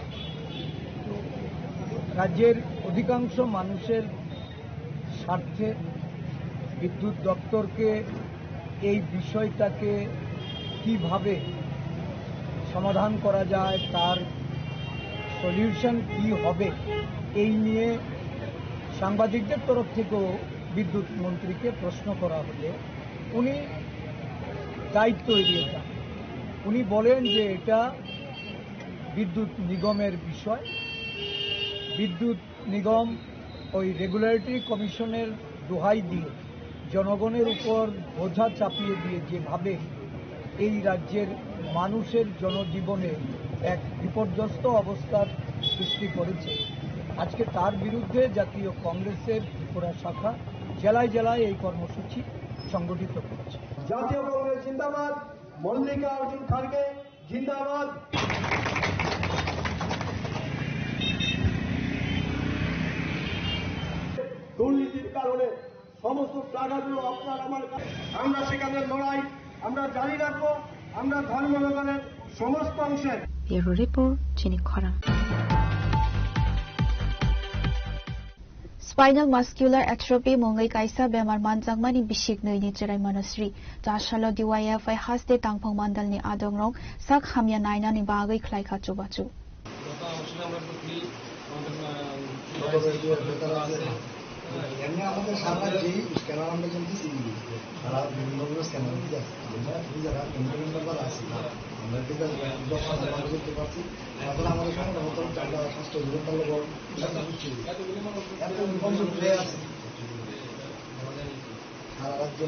[SPEAKER 22] রাজ্যের অধিকাংশ মানুষের স্বার্থে বিদ্যুৎ দপ্তরকে এই বিষয়টাকে কিভাবে সমাধান করা যায়, তার সলিউশন কি হবে, এই নিয়ে সাংবাদিকদের তরফ থেকেও বিদ্যুৎ মন্ত্রীকে প্রশ্ন করা হলে উনি দায়িত্ব এড়িয়ে যান। উনি বলেন যে এটা বিদ্যুৎ নিগমের বিষয়, বিদ্যুৎ নিগম ওই রেগুলেটরি কমিশনের দোহাই দিয়ে জনগণের উপর বোঝা চাপিয়ে দিয়ে যেভাবে এই রাজ্যের মানুষের জনজীবনে এক বিপর্যস্ত অবস্থার সৃষ্টি করেছে, আজকে তার বিরুদ্ধে জাতীয় কংগ্রেসের ত্রিপুরা শাখা জেলায় জেলায় এই কর্মসূচি সংগঠিত করেছে।
[SPEAKER 3] জাতীয় কংগ্রেস জিন্দাবাদ, মল্লিকার্জুন খাড়গে জিন্দাবাদ। দুর্নীতির কারণে সমস্ত টাকাগুলো আপনার আমার, আমরা সেখানে লড়াই আমরা জারি রাখবো। আমরা ধর্মনগরের সমস্ত অংশের
[SPEAKER 8] Bureau Report, Jenny Khorang.
[SPEAKER 7] Spinal muscular atrophy mongai kaisa bemar manjangmani bishik noi ni chirai manasri jashalo DYF ai haste tangphang mandal ni adongrong sak hamya naina ni bagai khlai kha chubachu
[SPEAKER 23] এমনি আমাদের সামনে যে scanner আমরা চলতেছি তারা বিভিন্ন scanner দিয়ে আমরা এই যারা ইন্টারনেট নাম্বার আছে আমরা কিন্তু করতে পারছি। তারপরে আমাদের সঙ্গে মতো চারটা স্বাস্থ্য অধিদপ্তর এত ইনফরমেশন প্লে আছে সারা রাজ্যে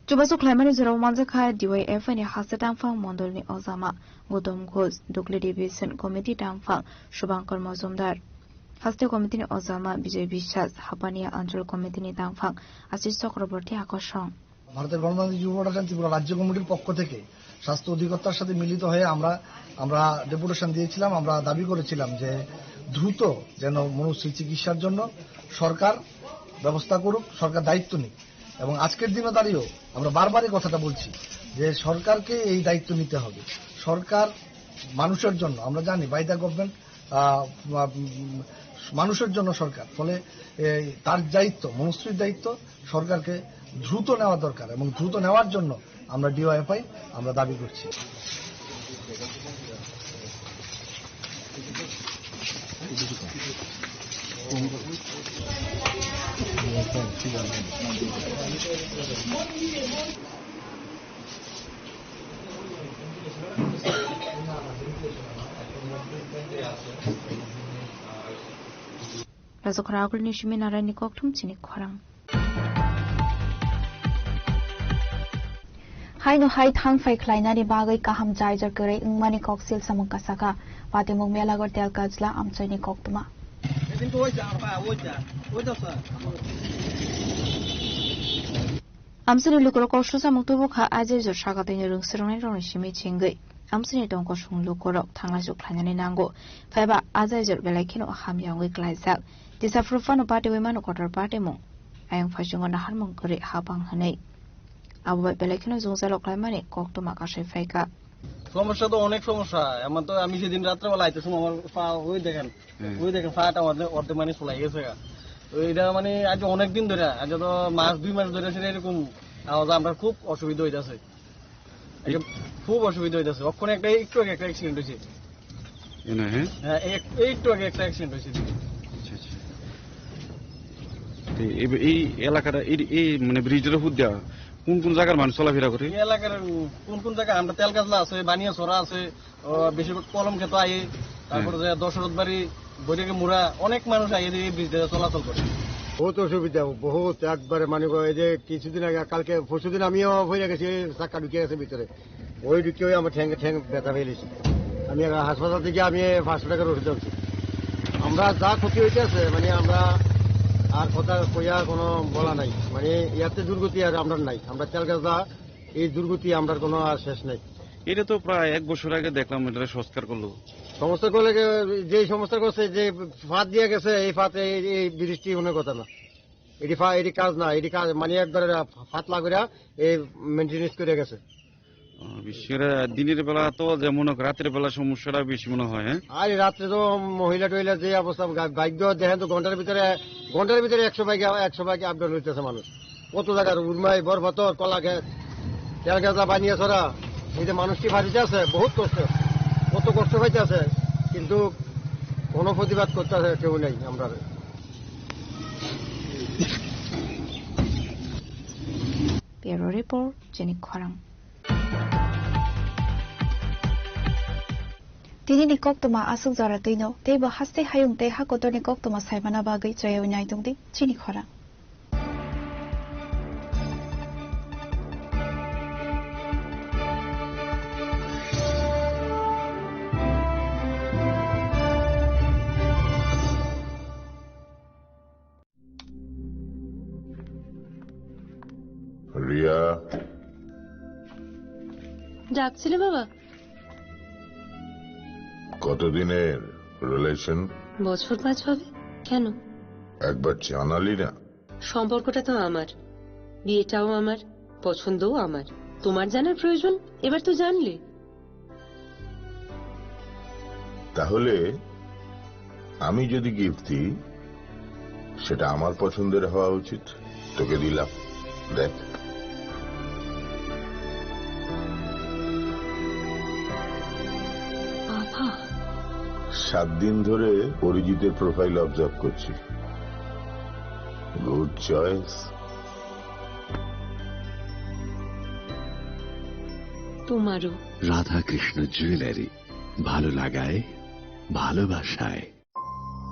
[SPEAKER 8] Chubasu Climate Zero Manzaka DYF and Hasa Tangfang Mondolni Ozama, Godom Ghosh, Dukli Division Committee Tangfang, Shubankar Mazumdar. হাস্তে কমিটিনি অজামা বিজয় বিশ্বাস হাপানিয়া অঞ্চল কমিটিনি দাংফাং আশিস চক্রবর্তী আকর্ষণ।
[SPEAKER 23] ভারতের গণতান্ত্রিক যুব ফেডারেশন ত্রিপুরা রাজ্য কমিটির পক্ষ থেকে স্বাস্থ্য অধিকর্তার সাথে মিলিত হয়ে আমরা ডেপুটেশন দিয়েছিলাম। আমরা দাবি করেছিলাম যে দ্রুত যেন মনুষ্য চিকিৎসার জন্য সরকার ব্যবস্থা করুক, সরকার দায়িত্ব নিক। এবং আজকের দিনে দাঁড়িয়েও আমরা বারবারই কথাটা বলছি যে সরকারকে এই দায়িত্ব নিতে হবে। সরকার মানুষের জন্য, আমরা জানি বাই দ্য গভর্নমেন্ট, মানুষের জন্য সরকার, ফলে তার দায়িত্ব, মনুষ্যের দায়িত্ব সরকারকে দ্রুত নেওয়া দরকার এবং দ্রুত নেওয়ার জন্য আমরা ডিওএফআই আমরা দাবি করছি।
[SPEAKER 8] রাজকরা আগুল নিশিমি নারায়ণী ককঠুম চিনি খরাং
[SPEAKER 7] Haino hai thang fai klainani bagai kaham jaijar kare ingmani koksil samung kasaka patimung melagor tel kajla amchaini koktuma
[SPEAKER 8] amsini lukro kosho samung tubu kha ajai jor sagatini rungsirongni ronishimi chingai amsini tongko sung lukro thangla ju klainani nango faiba ajai jor belaikino hamyangui klaijak disafrufano pati wimano kotor patimung ayang phajungo naharmung kare habang hanai Abu বেলাইখানে জংজালক লাইমানে কক্তমা কাশে ফাইকা
[SPEAKER 4] সমস্যা তো অনেক সমস্যা। এমন তো আমি সেদিন রাত্রেবেলা আইতেছি, আমার পা ওই দেখেন পাটা অর্ধেক মানে চলাই গেছে। তো এটা মানে আজ অনেক দিন ধরে, আজ তো মাস 2 মাস ধরে সেটা এরকম আওয়াজ, আমরা খুব অসুবিধা হইতেছে, খুব অসুবিধা হইতেছে। ওখানে একটু আগে একটা অ্যাক্সিডেন্ট হয়েছে। হ্যাঁ একটু আগে একটা অ্যাক্সিডেন্ট হয়েছে।
[SPEAKER 11] এই এলাকাটা এই মানে ব্রিজের উপর দেওয়া কোন কোন জায়গার মানুষ চলাফেরা করে?
[SPEAKER 4] এই এলাকার কোন জায়গায় আমরা তেলগাছলা আছে, বানিয়া ছড়া আছে, বেশিরভাগ কলম খেত আয়ে, তারপরে দশরথ বাড়ি, বৈরাগী মুড়া, অনেক মানুষ আয়ে এই ব্রিজ চলাচল করে।
[SPEAKER 3] বহুত অসুবিধা, বহুত একবারে মানে এই যে কিছুদিন আগে, কালকে পরশুদিন আমিও হয়ে গেছি, চাক্কা ঢুকে গেছে ভিতরে, ওই ঢুকে আমার ঠ্যাং ব্যথা ফেলেছি। আমি হাসপাতাল থেকে আমি 500 টাকার ওষুধ আনছি। আমরা যা ক্ষতি হইতেছে মানে আমরা আর কথা কইয়া কোনো বলা নাই, মানে ইয়াতে দুর্গতি আর আমরা নাই, আমরা তেলগাছা এই দুর্গতি আমরা কোনো আর শেষ নাই।
[SPEAKER 11] এটা তো প্রায় 1 বছর আগে দেখলাম এটা সংস্কার করলো।
[SPEAKER 3] সংস্কার করলে যে সংস্কার করছে, যে ফাঁদ দিয়ে গেছে, এই ফাঁদে এই বৃষ্টি মনের কথা না, এটি কাজ না, এটি কাজ মানে একবারে ফাতলা করে এই মেনটেনেন্স করে গেছে।
[SPEAKER 11] বিশেষ করে দিনের বেলা তো যেমন রাতের বেলা সমস্যাটা বেশি মনে হয়।
[SPEAKER 3] আর রাত্রে তো মহিলা টহিলা যে অবস্থা, বাইক দেখেন তো ঘন্টার ভিতরে 100 বাইক আপডাউন হইতেছে মানুষ। কত জায়গার উর্মাই, বরফতর, কলাঘাট, তেলগাছা, বানিয়া ছড়া, এই যে মানুষটি ফাঁসিতে আছে, বহুত কষ্ট, কত কষ্ট পাইতে আছে, কিন্তু কোনো প্রতিবাদ করতে আছে কেউ নেই। আমরা
[SPEAKER 8] ব্যুরো রিপোর্ট জেনিক খরাং।
[SPEAKER 7] Tini ni koktoma asuk zara tino, teba haste hayung te hakotor ni koktoma saimana bagai joyo nyaitung di chini khora.
[SPEAKER 5] Riya,
[SPEAKER 6] ডাকছিলে বাবা?
[SPEAKER 5] কতদিনের রিলেশন?
[SPEAKER 6] বছর 5 হবে। কেন?
[SPEAKER 5] একবার জানালি না?
[SPEAKER 6] সম্পর্কটা তো আমার, বিয়েটাও আমার, পছন্দও আমার। তোমার জানার প্রয়োজন, এবার তো জানলে।
[SPEAKER 5] তাহলে আমি যদি গিফট দিই, সেটা আমার পছন্দের হওয়া উচিত। তোকে দিলাম, দেখ।
[SPEAKER 6] বাবা,
[SPEAKER 5] 7 দিন ধরে অরিজিতের প্রোফাইল অবজার্ভ করছি। Good choice.
[SPEAKER 6] তোমারও।
[SPEAKER 24] রাধাকৃষ্ণ জুয়েলারি, ভালো লাগায়, ভালোবাসায়।